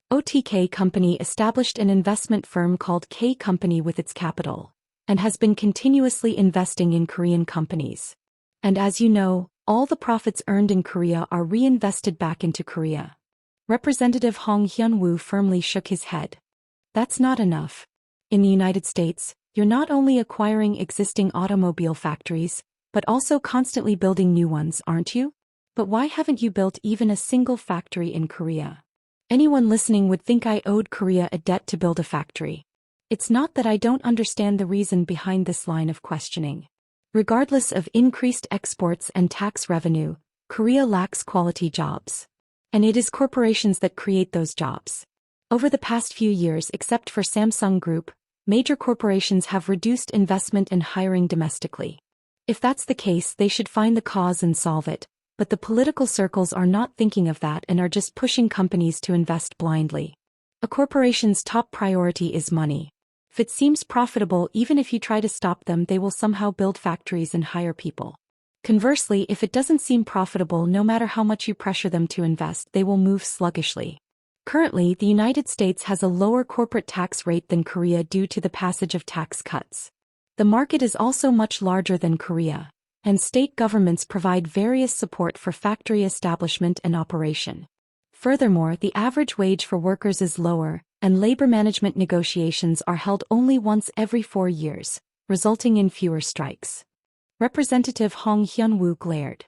OTK company established an investment firm called K Company with its capital, and has been continuously investing in Korean companies. And as you know, all the profits earned in Korea are reinvested back into Korea. Representative Hong Hyun-woo firmly shook his head. That's not enough. In the United States, you're not only acquiring existing automobile factories, but also constantly building new ones, aren't you? But why haven't you built even a single factory in Korea? Anyone listening would think I owed Korea a debt to build a factory. It's not that I don't understand the reason behind this line of questioning. Regardless of increased exports and tax revenue, Korea lacks quality jobs. And it is corporations that create those jobs. Over the past few years, except for Samsung Group, major corporations have reduced investment and hiring domestically. If that's the case, they should find the cause and solve it, but the political circles are not thinking of that and are just pushing companies to invest blindly. A corporation's top priority is money. If it seems profitable, even if you try to stop them, they will somehow build factories and hire people. Conversely, if it doesn't seem profitable, no matter how much you pressure them to invest, they will move sluggishly. Currently, the United States has a lower corporate tax rate than Korea due to the passage of tax cuts. The market is also much larger than Korea, and state governments provide various support for factory establishment and operation. Furthermore, the average wage for workers is lower, and labor management negotiations are held only once every 4 years, resulting in fewer strikes. Representative Hong Hyun-woo glared.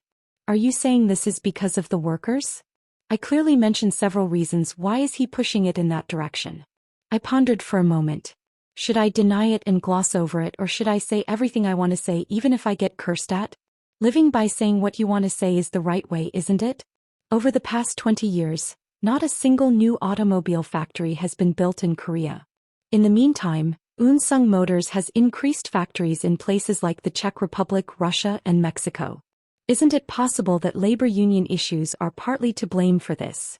Are you saying this is because of the workers? I clearly mentioned several reasons. Why is he pushing it in that direction? I pondered for a moment. Should I deny it and gloss over it, or should I say everything I want to say even if I get cursed at? Living by saying what you want to say is the right way, isn't it? Over the past 20 years, not a single new automobile factory has been built in Korea. In the meantime, Unsung Motors has increased factories in places like the Czech Republic, Russia, and Mexico. Isn't it possible that labor union issues are partly to blame for this?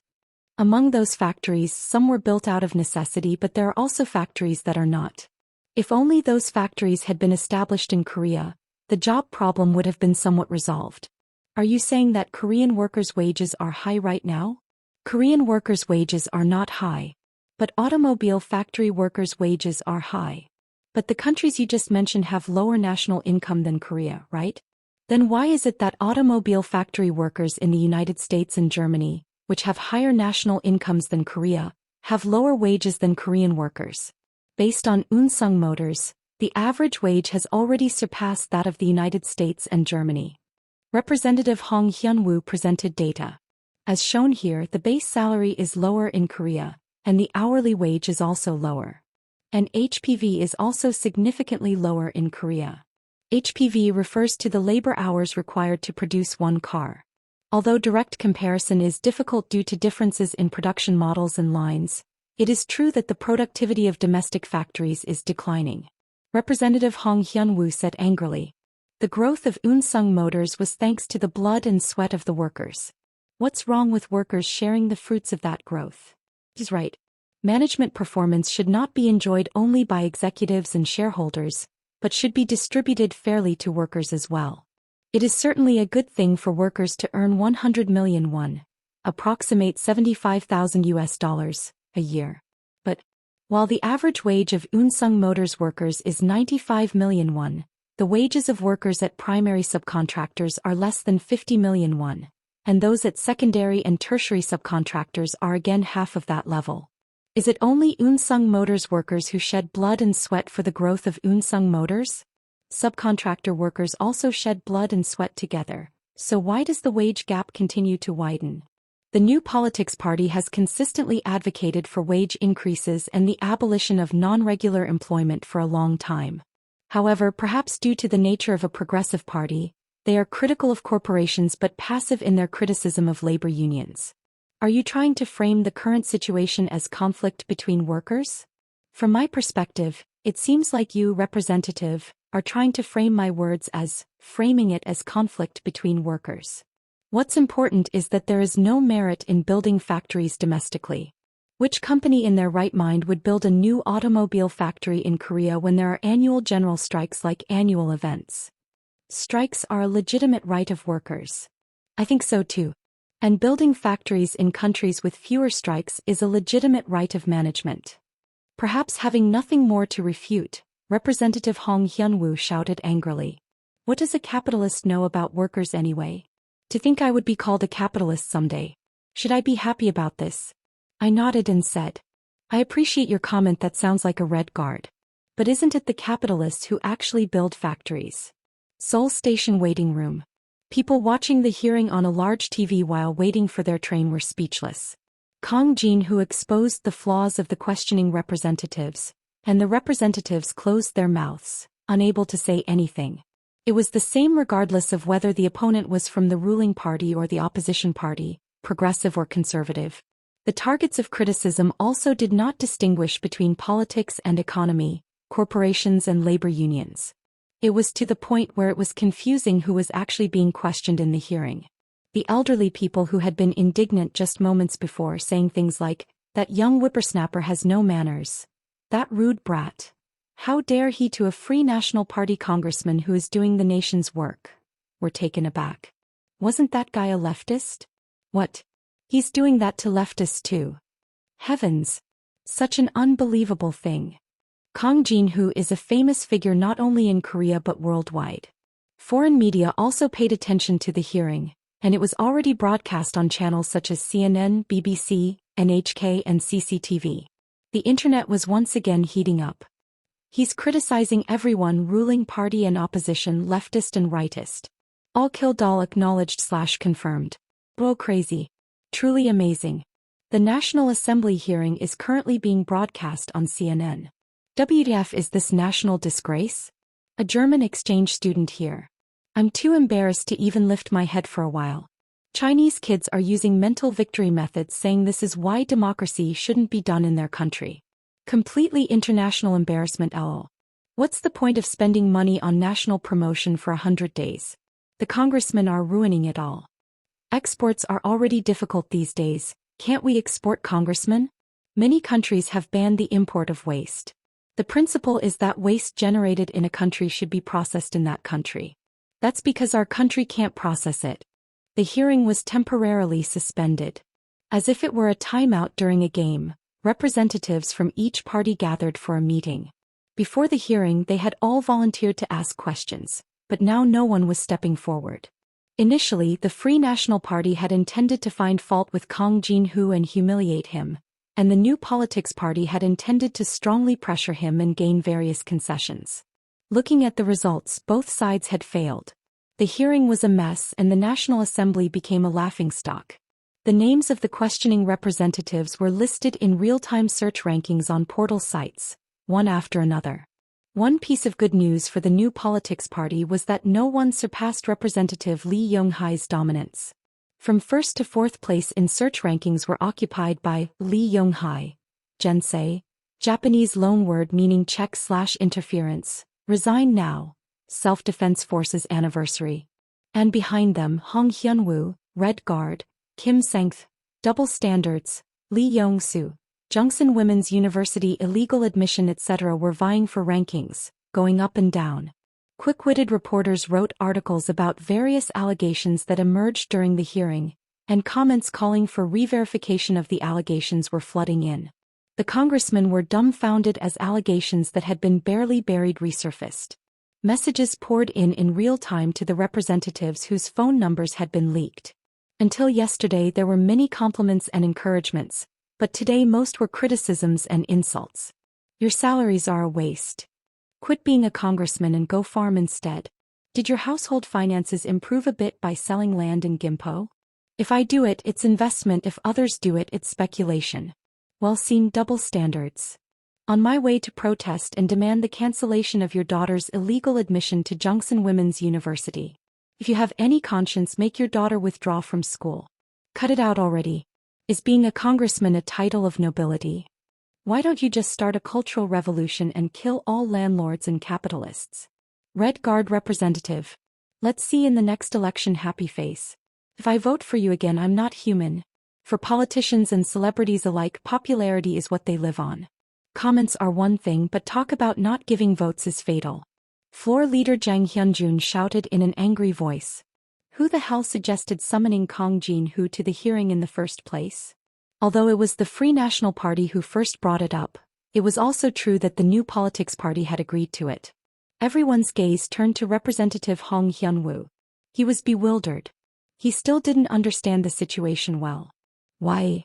Among those factories, some were built out of necessity, but there are also factories that are not. If only those factories had been established in Korea, the job problem would have been somewhat resolved. Are you saying that Korean workers' wages are high right now? Korean workers' wages are not high. But automobile factory workers' wages are high. But the countries you just mentioned have lower national income than Korea, right? Then why is it that automobile factory workers in the United States and Germany, which have higher national incomes than Korea, have lower wages than Korean workers? Based on Unsung Motors, the average wage has already surpassed that of the United States and Germany. Representative Hong Hyun-woo presented data. As shown here, the base salary is lower in Korea, and the hourly wage is also lower. And HPV is also significantly lower in Korea. HPV refers to the labor hours required to produce one car. Although direct comparison is difficult due to differences in production models and lines, it is true that the productivity of domestic factories is declining. Representative Hong Hyun-woo said angrily. The growth of Unsung Motors was thanks to the blood and sweat of the workers. What's wrong with workers sharing the fruits of that growth? He's right. Management performance should not be enjoyed only by executives and shareholders, but should be distributed fairly to workers as well. It is certainly a good thing for workers to earn 100 million won, approximate $75,000 a year. But while the average wage of Unsung Motors workers is 95 million won, The wages of workers at primary subcontractors are less than 50 million won, and those at secondary and tertiary subcontractors are again half of that level. Is it only Unsung Motors workers who shed blood and sweat for the growth of Unsung Motors? Subcontractor workers also shed blood and sweat together, so why does the wage gap continue to widen? The New Politics Party has consistently advocated for wage increases and the abolition of non-regular employment for a long time. However, perhaps due to the nature of a progressive party, they are critical of corporations but passive in their criticism of labor unions. Are you trying to frame the current situation as conflict between workers? From my perspective, it seems like you, representative, are trying to frame my words as framing it as conflict between workers. What's important is that there is no merit in building factories domestically. Which company in their right mind would build a new automobile factory in Korea when there are annual general strikes like annual events? Strikes are a legitimate right of workers. I think so too. And building factories in countries with fewer strikes is a legitimate right of management. Perhaps having nothing more to refute, Representative Hong Hyun-woo shouted angrily. What does a capitalist know about workers anyway? To think I would be called a capitalist someday. Should I be happy about this? I nodded and said, I appreciate your comment. That sounds like a red guard. But isn't it the capitalists who actually build factories? Seoul Station waiting room. People watching the hearing on a large TV while waiting for their train were speechless. Kang Jin-woo exposed the flaws of the questioning representatives, and the representatives closed their mouths, unable to say anything. It was the same regardless of whether the opponent was from the ruling party or the opposition party, progressive or conservative. The targets of criticism also did not distinguish between politics and economy, corporations and labor unions. It was to the point where it was confusing who was actually being questioned in the hearing. The elderly people who had been indignant just moments before, saying things like, "That young whippersnapper has no manners. That rude brat. How dare he to a Free National Party congressman who is doing the nation's work," were taken aback. Wasn't that guy a leftist? What? He's doing that to leftists too. Heavens! Such an unbelievable thing. Kang Jin-woo is a famous figure not only in Korea but worldwide. Foreign media also paid attention to the hearing, and it was already broadcast on channels such as CNN, BBC, NHK and CCTV. The internet was once again heating up. He's criticizing everyone, ruling party and opposition, leftist and rightist. All Kildall acknowledged/confirmed. Bro crazy. Truly amazing. The National Assembly hearing is currently being broadcast on CNN. WTF is this national disgrace? A German exchange student here. I'm too embarrassed to even lift my head for a while. Chinese kids are using mental victory methods, saying this is why democracy shouldn't be done in their country. Completely international embarrassment. lol. What's the point of spending money on national promotion for 100 days? The congressmen are ruining it all. Exports are already difficult these days. Can't we export congressmen? Many countries have banned the import of waste. The principle is that waste generated in a country should be processed in that country. That's because our country can't process it. The hearing was temporarily suspended. As if it were a timeout during a game, representatives from each party gathered for a meeting. Before the hearing, they had all volunteered to ask questions, but now no one was stepping forward. Initially, the Free National Party had intended to find fault with Kang Jin-woo and humiliate him, and the New Politics Party had intended to strongly pressure him and gain various concessions. Looking at the results, both sides had failed. The hearing was a mess and the National Assembly became a laughingstock. The names of the questioning representatives were listed in real-time search rankings on portal sites, one after another. One piece of good news for the New Politics Party was that no one surpassed Representative Lee Young-hae's dominance. From first to fourth place in search rankings were occupied by Lee Young-hae, Jensei, Japanese loanword meaning check/interference, resign now, Self-Defense Forces anniversary. And behind them Hong Hyun-woo, Red Guard, Kim Sang-th, Double Standards, Lee Yong-soo, Jungsan Women's University illegal admission etc. were vying for rankings, going up and down. Quick-witted reporters wrote articles about various allegations that emerged during the hearing, and comments calling for re-verification of the allegations were flooding in. The congressmen were dumbfounded as allegations that had been barely buried resurfaced. Messages poured in real time to the representatives whose phone numbers had been leaked. Until yesterday there were many compliments and encouragements, but today most were criticisms and insults. Your salaries are a waste. Quit being a congressman and go farm instead. Did your household finances improve a bit by selling land in Gimpo? If I do it, it's investment. If others do it, it's speculation. Well seen, double standards. On my way to protest and demand the cancellation of your daughter's illegal admission to Junction Women's University. If you have any conscience, make your daughter withdraw from school. Cut it out already. Is being a congressman a title of nobility? Why don't you just start a cultural revolution and kill all landlords and capitalists? Red Guard representative. Let's see in the next election, happy face. If I vote for you again, I'm not human. For politicians and celebrities alike, popularity is what they live on. Comments are one thing, but talk about not giving votes is fatal. Floor leader Jang Hyun-jun shouted in an angry voice. Who the hell suggested summoning Kang Jin-hoo to the hearing in the first place? Although it was the Free National Party who first brought it up, it was also true that the New Politics Party had agreed to it. Everyone's gaze turned to Representative Hong Hyun-woo. He was bewildered. He still didn't understand the situation well. Why?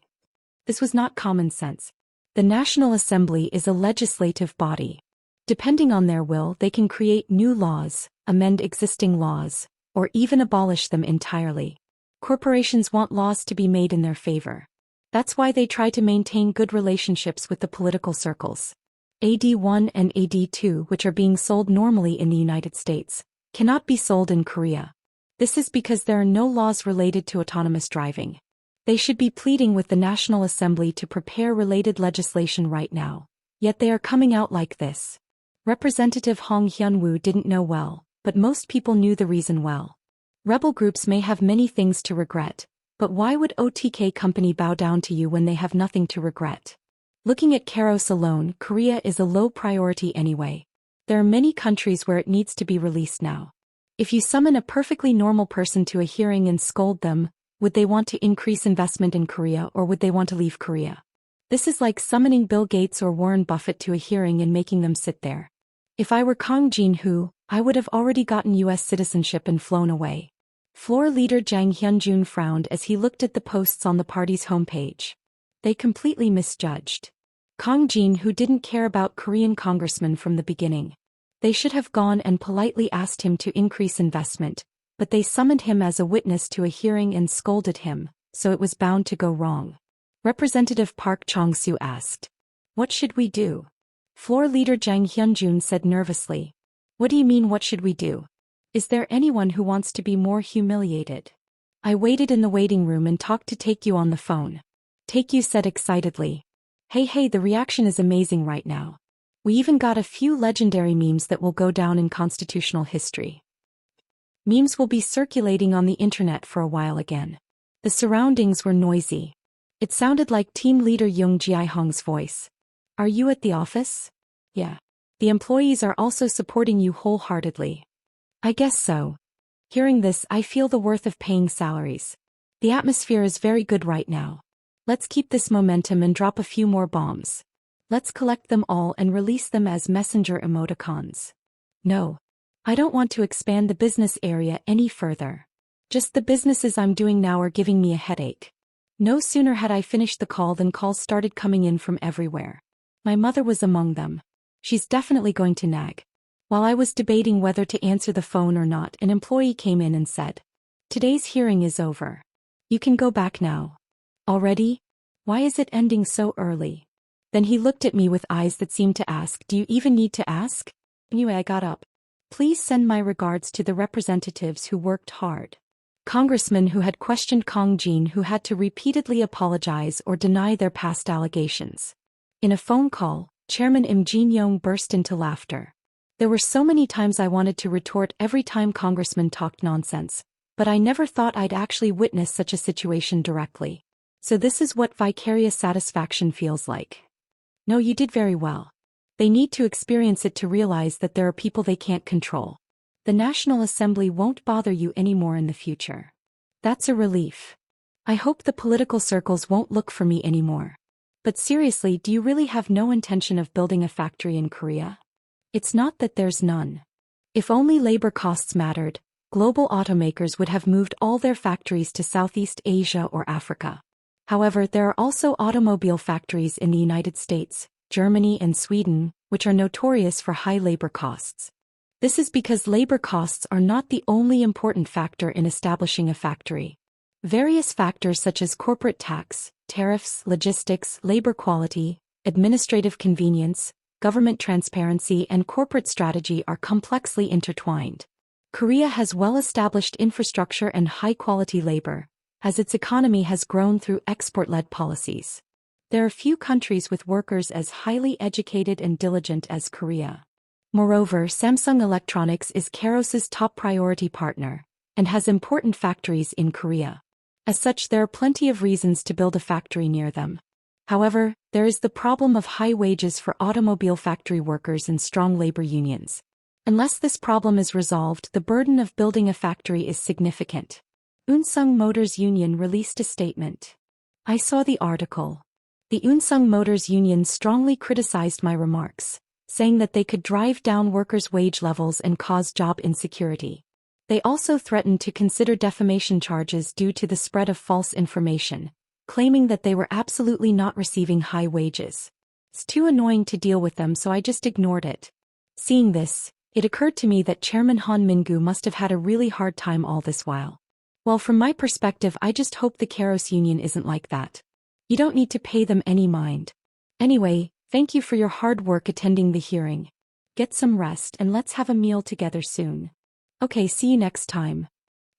This was not common sense. The National Assembly is a legislative body. Depending on their will, they can create new laws, amend existing laws, or even abolish them entirely. Corporations want laws to be made in their favor. That's why they try to maintain good relationships with the political circles. AD1 and AD2, which are being sold normally in the United States, cannot be sold in Korea. This is because there are no laws related to autonomous driving. They should be pleading with the National Assembly to prepare related legislation right now. Yet they are coming out like this. Representative Hong Hyun-woo didn't know well, but most people knew the reason well. Rebel groups may have many things to regret, but why would OTK company bow down to you when they have nothing to regret? Looking at Karos alone, Korea is a low priority anyway. There are many countries where it needs to be released now. If you summon a perfectly normal person to a hearing and scold them, would they want to increase investment in Korea or would they want to leave Korea? This is like summoning Bill Gates or Warren Buffett to a hearing and making them sit there. If I were Kang Jin-hoo, I would have already gotten U.S. citizenship and flown away. Floor leader Jang Hyun-jun frowned as he looked at the posts on the party's homepage. They completely misjudged. Kang Jin-hoo didn't care about Korean congressmen from the beginning. They should have gone and politely asked him to increase investment, but they summoned him as a witness to a hearing and scolded him, so it was bound to go wrong. Representative Park Chong-soo asked. What should we do? Floor leader Jang Hyun-jun said nervously. What do you mean, what should we do? Is there anyone who wants to be more humiliated? I waited in the waiting room and talked to Taekyu on the phone. Taekyu said excitedly. Hey, the reaction is amazing right now. We even got a few legendary memes that will go down in constitutional history. Memes will be circulating on the internet for a while again. The surroundings were noisy. It sounded like team leader Young Ji-hong's voice. Are you at the office? Yeah. The employees are also supporting you wholeheartedly. I guess so. Hearing this, I feel the worth of paying salaries. The atmosphere is very good right now. Let's keep this momentum and drop a few more bombs. Let's collect them all and release them as messenger emoticons. No. I don't want to expand the business area any further. Just the businesses I'm doing now are giving me a headache. No sooner had I finished the call than calls started coming in from everywhere. My mother was among them. She's definitely going to nag. While I was debating whether to answer the phone or not, an employee came in and said, "Today's hearing is over. You can go back now." Already? Why is it ending so early? Then he looked at me with eyes that seemed to ask, "Do you even need to ask?" Anyway, I got up. Please send my regards to the representatives who worked hard. Congressmen who had questioned Kang Jin, who had to repeatedly apologize or deny their past allegations. In a phone call, Chairman Im Jin-yong burst into laughter. There were so many times I wanted to retort every time congressmen talked nonsense, but I never thought I'd actually witness such a situation directly. So this is what vicarious satisfaction feels like. No, you did very well. They need to experience it to realize that there are people they can't control. The National Assembly won't bother you anymore in the future. That's a relief. I hope the political circles won't look for me anymore. But seriously, do you really have no intention of building a factory in Korea? It's not that there's none. If only labor costs mattered, global automakers would have moved all their factories to Southeast Asia or Africa. However, there are also automobile factories in the United States, Germany and Sweden, which are notorious for high labor costs. This is because labor costs are not the only important factor in establishing a factory. Various factors such as corporate tax, tariffs, logistics, labor quality, administrative convenience, government transparency and corporate strategy are complexly intertwined. Korea has well-established infrastructure and high-quality labor, as its economy has grown through export-led policies. There are few countries with workers as highly educated and diligent as Korea. Moreover, Samsung Electronics is Keros's top priority partner, and has important factories in Korea. As such, there are plenty of reasons to build a factory near them. However, there is the problem of high wages for automobile factory workers and strong labor unions. Unless this problem is resolved, the burden of building a factory is significant. Unsung Motors Union released a statement. I saw the article. The Unsung Motors Union strongly criticized my remarks, saying that they could drive down workers' wage levels and cause job insecurity. They also threatened to consider defamation charges due to the spread of false information, claiming that they were absolutely not receiving high wages. It's too annoying to deal with them, so I just ignored it. Seeing this, it occurred to me that Chairman Han Min-gu must have had a really hard time all this while. Well, from my perspective, I just hope the Keros Union isn't like that. You don't need to pay them any mind. Anyway, thank you for your hard work attending the hearing. Get some rest and let's have a meal together soon. Okay, see you next time.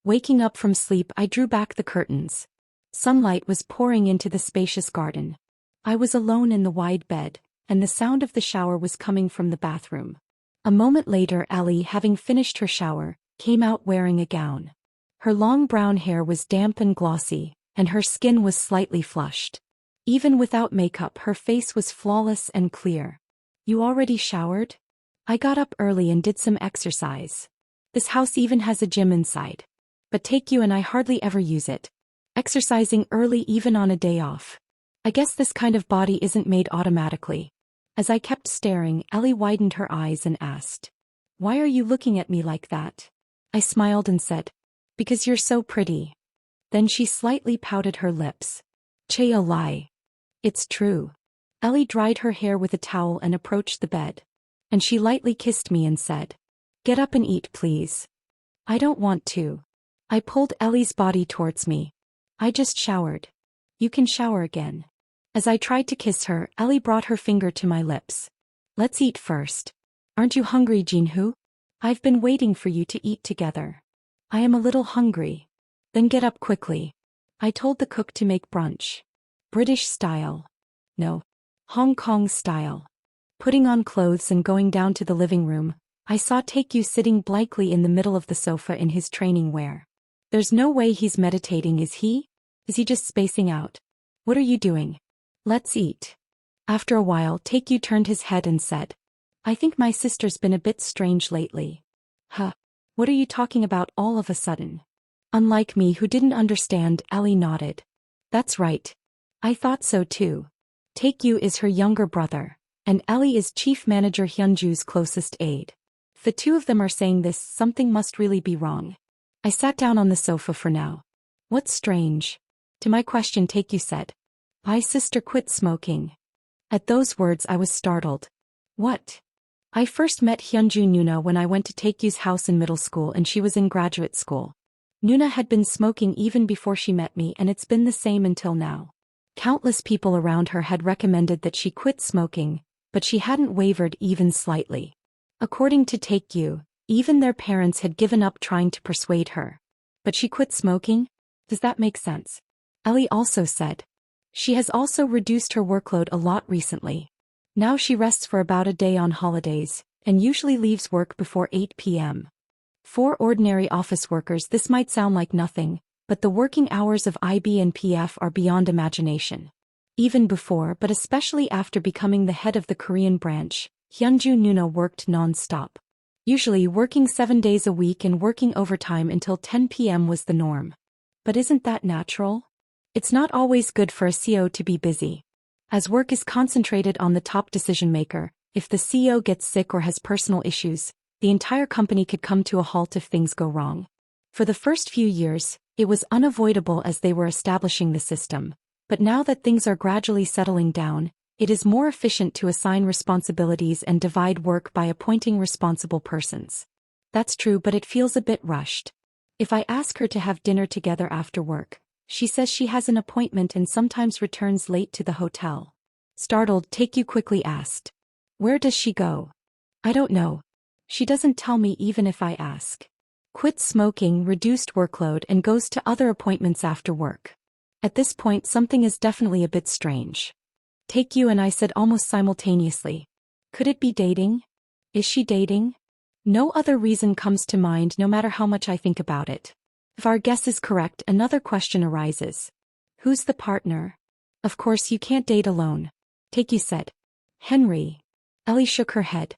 Waking up from sleep, I drew back the curtains. Sunlight was pouring into the spacious garden. I was alone in the wide bed, and the sound of the shower was coming from the bathroom. A moment later, Ellie, having finished her shower, came out wearing a gown. Her long brown hair was damp and glossy, and her skin was slightly flushed. Even without makeup, her face was flawless and clear. You already showered? I got up early and did some exercise. This house even has a gym inside. But Take-You and I hardly ever use it. Exercising early even on a day off. I guess this kind of body isn't made automatically. As I kept staring, Ellie widened her eyes and asked, "Why are you looking at me like that?" I smiled and said, "Because you're so pretty." Then she slightly pouted her lips. "Che a lie. It's true." Ellie dried her hair with a towel and approached the bed. And she lightly kissed me and said, "Get up and eat, please." "I don't want to." I pulled Ellie's body towards me. "I just showered. You can shower again." As I tried to kiss her, Ellie brought her finger to my lips. "Let's eat first. Aren't you hungry, Jinhoo? I've been waiting for you to eat together." "I am a little hungry." "Then get up quickly." I told the cook to make brunch. British style. No. Hong Kong style. Putting on clothes and going down to the living room, I saw Take-You sitting blankly in the middle of the sofa in his training wear. There's no way he's meditating, is he? Is he just spacing out? What are you doing? Let's eat. After a while, Take-You turned his head and said, "I think my sister's been a bit strange lately." "Huh? What are you talking about all of a sudden?" Unlike me, who didn't understand, Ellie nodded. "That's right. I thought so too. Take-You is her younger brother, and Ellie is Chief Manager Hyunju's closest aide. If the two of them are saying this, something must really be wrong." I sat down on the sofa for now. "What's strange?" To my question, Take-You said, "My sister quit smoking." At those words I was startled. "What?" I first met Hyunju Nuna when I went to Take-Yu's house in middle school and she was in graduate school. Nuna had been smoking even before she met me, and it's been the same until now. Countless people around her had recommended that she quit smoking, but she hadn't wavered even slightly. According to Take-You, even their parents had given up trying to persuade her. But she quit smoking? Does that make sense? Ellie also said. She has also reduced her workload a lot recently. Now she rests for about a day on holidays, and usually leaves work before 8 p.m. For ordinary office workers this might sound like nothing, but the working hours of IB and PF are beyond imagination. Even before, but especially after becoming the head of the Korean branch, Hyunju Nuna worked non-stop. Usually working 7 days a week and working overtime until 10 p.m. was the norm. But isn't that natural? It's not always good for a CEO to be busy. As work is concentrated on the top decision maker, if the CEO gets sick or has personal issues, the entire company could come to a halt if things go wrong. For the first few years, it was unavoidable as they were establishing the system, but now that things are gradually settling down, it is more efficient to assign responsibilities and divide work by appointing responsible persons. That's true, but it feels a bit rushed. If I ask her to have dinner together after work, she says she has an appointment and sometimes returns late to the hotel. Startled, Taekyu quickly asked, "Where does she go?" "I don't know. She doesn't tell me even if I ask. Quits smoking, reduced workload, and goes to other appointments after work." At this point, something is definitely a bit strange. Taekyu and I said almost simultaneously. Could it be dating? Is she dating? No other reason comes to mind no matter how much I think about it. If our guess is correct, another question arises. Who's the partner? Of course you can't date alone. Taekyu said. Henry. Ellie shook her head.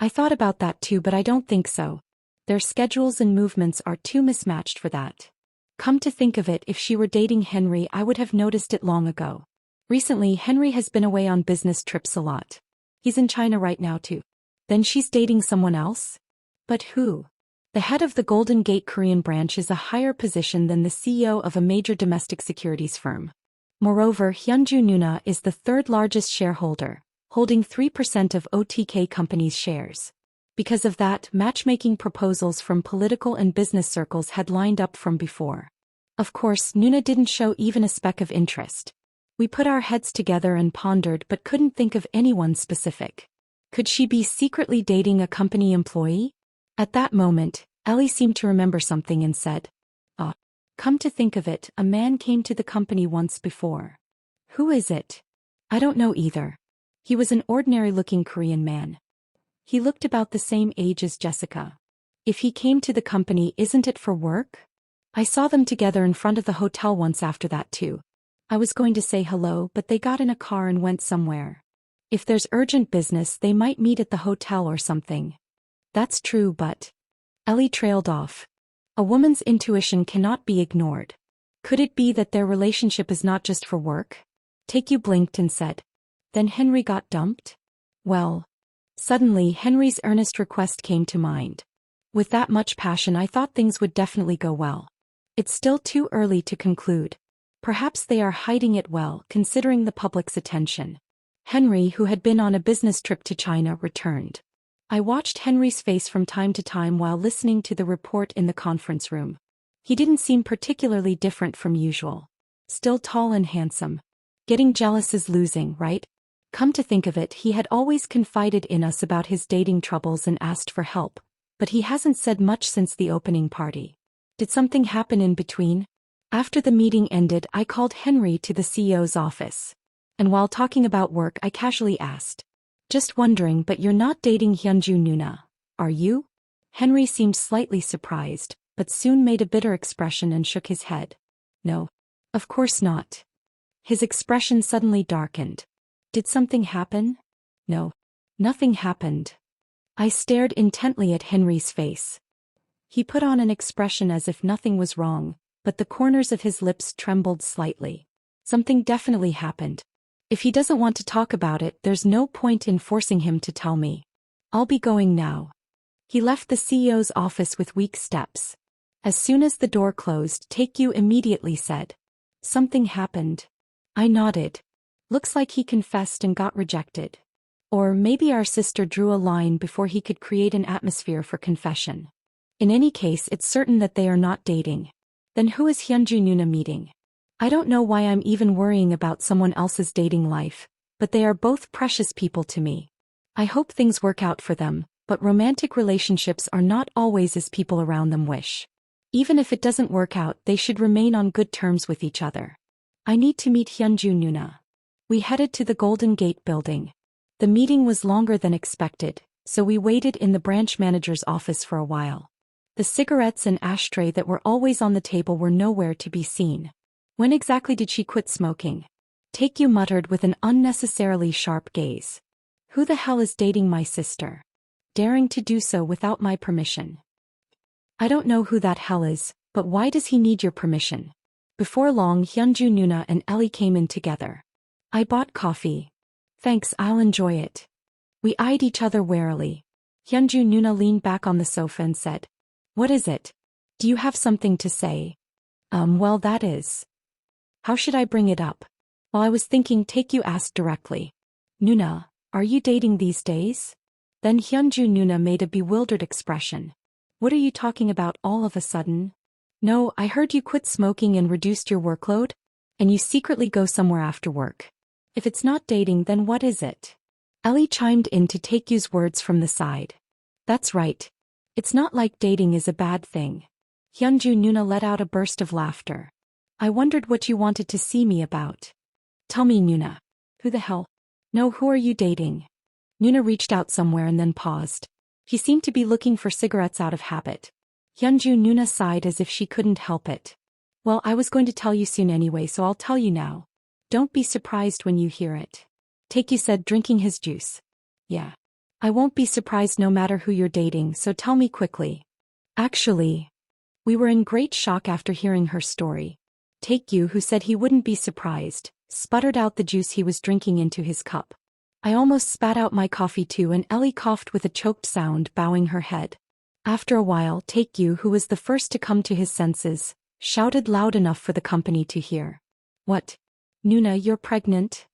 I thought about that too, but I don't think so. Their schedules and movements are too mismatched for that. Come to think of it, if she were dating Henry, I would have noticed it long ago. Recently, Henry has been away on business trips a lot. He's in China right now too. Then she's dating someone else? But who? The head of the Golden Gate Korean branch is a higher position than the CEO of a major domestic securities firm. Moreover, Hyunju Nuna is the third largest shareholder, holding 3% of OTK company's shares. Because of that, matchmaking proposals from political and business circles had lined up from before. Of course, Nuna didn't show even a speck of interest. We put our heads together and pondered but couldn't think of anyone specific. Could she be secretly dating a company employee? At that moment, Ellie seemed to remember something and said, "Ah, come to think of it, a man came to the company once before." Who is it? I don't know either. He was an ordinary-looking Korean man. He looked about the same age as Jessica. If he came to the company, isn't it for work? I saw them together in front of the hotel once after that too. I was going to say hello, but they got in a car and went somewhere. If there's urgent business, they might meet at the hotel or something. That's true, but... Ellie trailed off. A woman's intuition cannot be ignored. Could it be that their relationship is not just for work? Taekyu blinked and said, "Then Henry got dumped?" Well... Suddenly, Henry's earnest request came to mind. With that much passion, I thought things would definitely go well. It's still too early to conclude. Perhaps they are hiding it well, considering the public's attention. Henry, who had been on a business trip to China, returned. I watched Henry's face from time to time while listening to the report in the conference room. He didn't seem particularly different from usual. Still tall and handsome. Getting jealous is losing, right? Come to think of it, he had always confided in us about his dating troubles and asked for help, but he hasn't said much since the opening party. Did something happen in between? After the meeting ended, I called Henry to the CEO's office. And while talking about work, I casually asked, "Just wondering, but you're not dating Hyunju Nuna, are you?" Henry seemed slightly surprised, but soon made a bitter expression and shook his head. "No. Of course not." His expression suddenly darkened. Did something happen? No. Nothing happened. I stared intently at Henry's face. He put on an expression as if nothing was wrong, but the corners of his lips trembled slightly. Something definitely happened. If he doesn't want to talk about it, there's no point in forcing him to tell me. I'll be going now. He left the CEO's office with weak steps. As soon as the door closed, Taekyu immediately said, "Something happened." I nodded. Looks like he confessed and got rejected. Or maybe our sister drew a line before he could create an atmosphere for confession. In any case, it's certain that they are not dating. Then who is Hyunju Nuna meeting? I don't know why I'm even worrying about someone else's dating life, but they are both precious people to me. I hope things work out for them, but romantic relationships are not always as people around them wish. Even if it doesn't work out, they should remain on good terms with each other. I need to meet Hyunju Nuna. We headed to the Golden Gate building. The meeting was longer than expected, so we waited in the branch manager's office for a while. The cigarettes and ashtray that were always on the table were nowhere to be seen. When exactly did she quit smoking? Taekyu muttered with an unnecessarily sharp gaze. Who the hell is dating my sister? Daring to do so without my permission. I don't know who that hell is, but why does he need your permission? Before long, Hyunju Nuna and Ellie came in together. I bought coffee. Thanks, I'll enjoy it. We eyed each other warily. Hyunju Nuna leaned back on the sofa and said, "What is it? Do you have something to say?" Well, that is. How should I bring it up? While I was thinking, Taekyu asked directly. Nuna, are you dating these days? Then Hyunju Nuna made a bewildered expression. What are you talking about all of a sudden? No, I heard you quit smoking and reduced your workload? And you secretly go somewhere after work. If it's not dating, then what is it? Ellie chimed in to Taekyu's words from the side. That's right. It's not like dating is a bad thing. Hyunju Nuna let out a burst of laughter. I wondered what you wanted to see me about. Tell me, Nuna. Who the hell? No, who are you dating? Nuna reached out somewhere and then paused. He seemed to be looking for cigarettes out of habit. Hyunju Nuna sighed as if she couldn't help it. Well, I was going to tell you soon anyway, so I'll tell you now. Don't be surprised when you hear it. Taekyu said, drinking his juice. Yeah. I won't be surprised no matter who you're dating, so tell me quickly. Actually, we were in great shock after hearing her story. Taekyu, who said he wouldn't be surprised, sputtered out the juice he was drinking into his cup. I almost spat out my coffee too, and Ellie coughed with a choked sound, bowing her head. After a while, Taekyu, who was the first to come to his senses, shouted loud enough for the company to hear. What? Nuna, you're pregnant?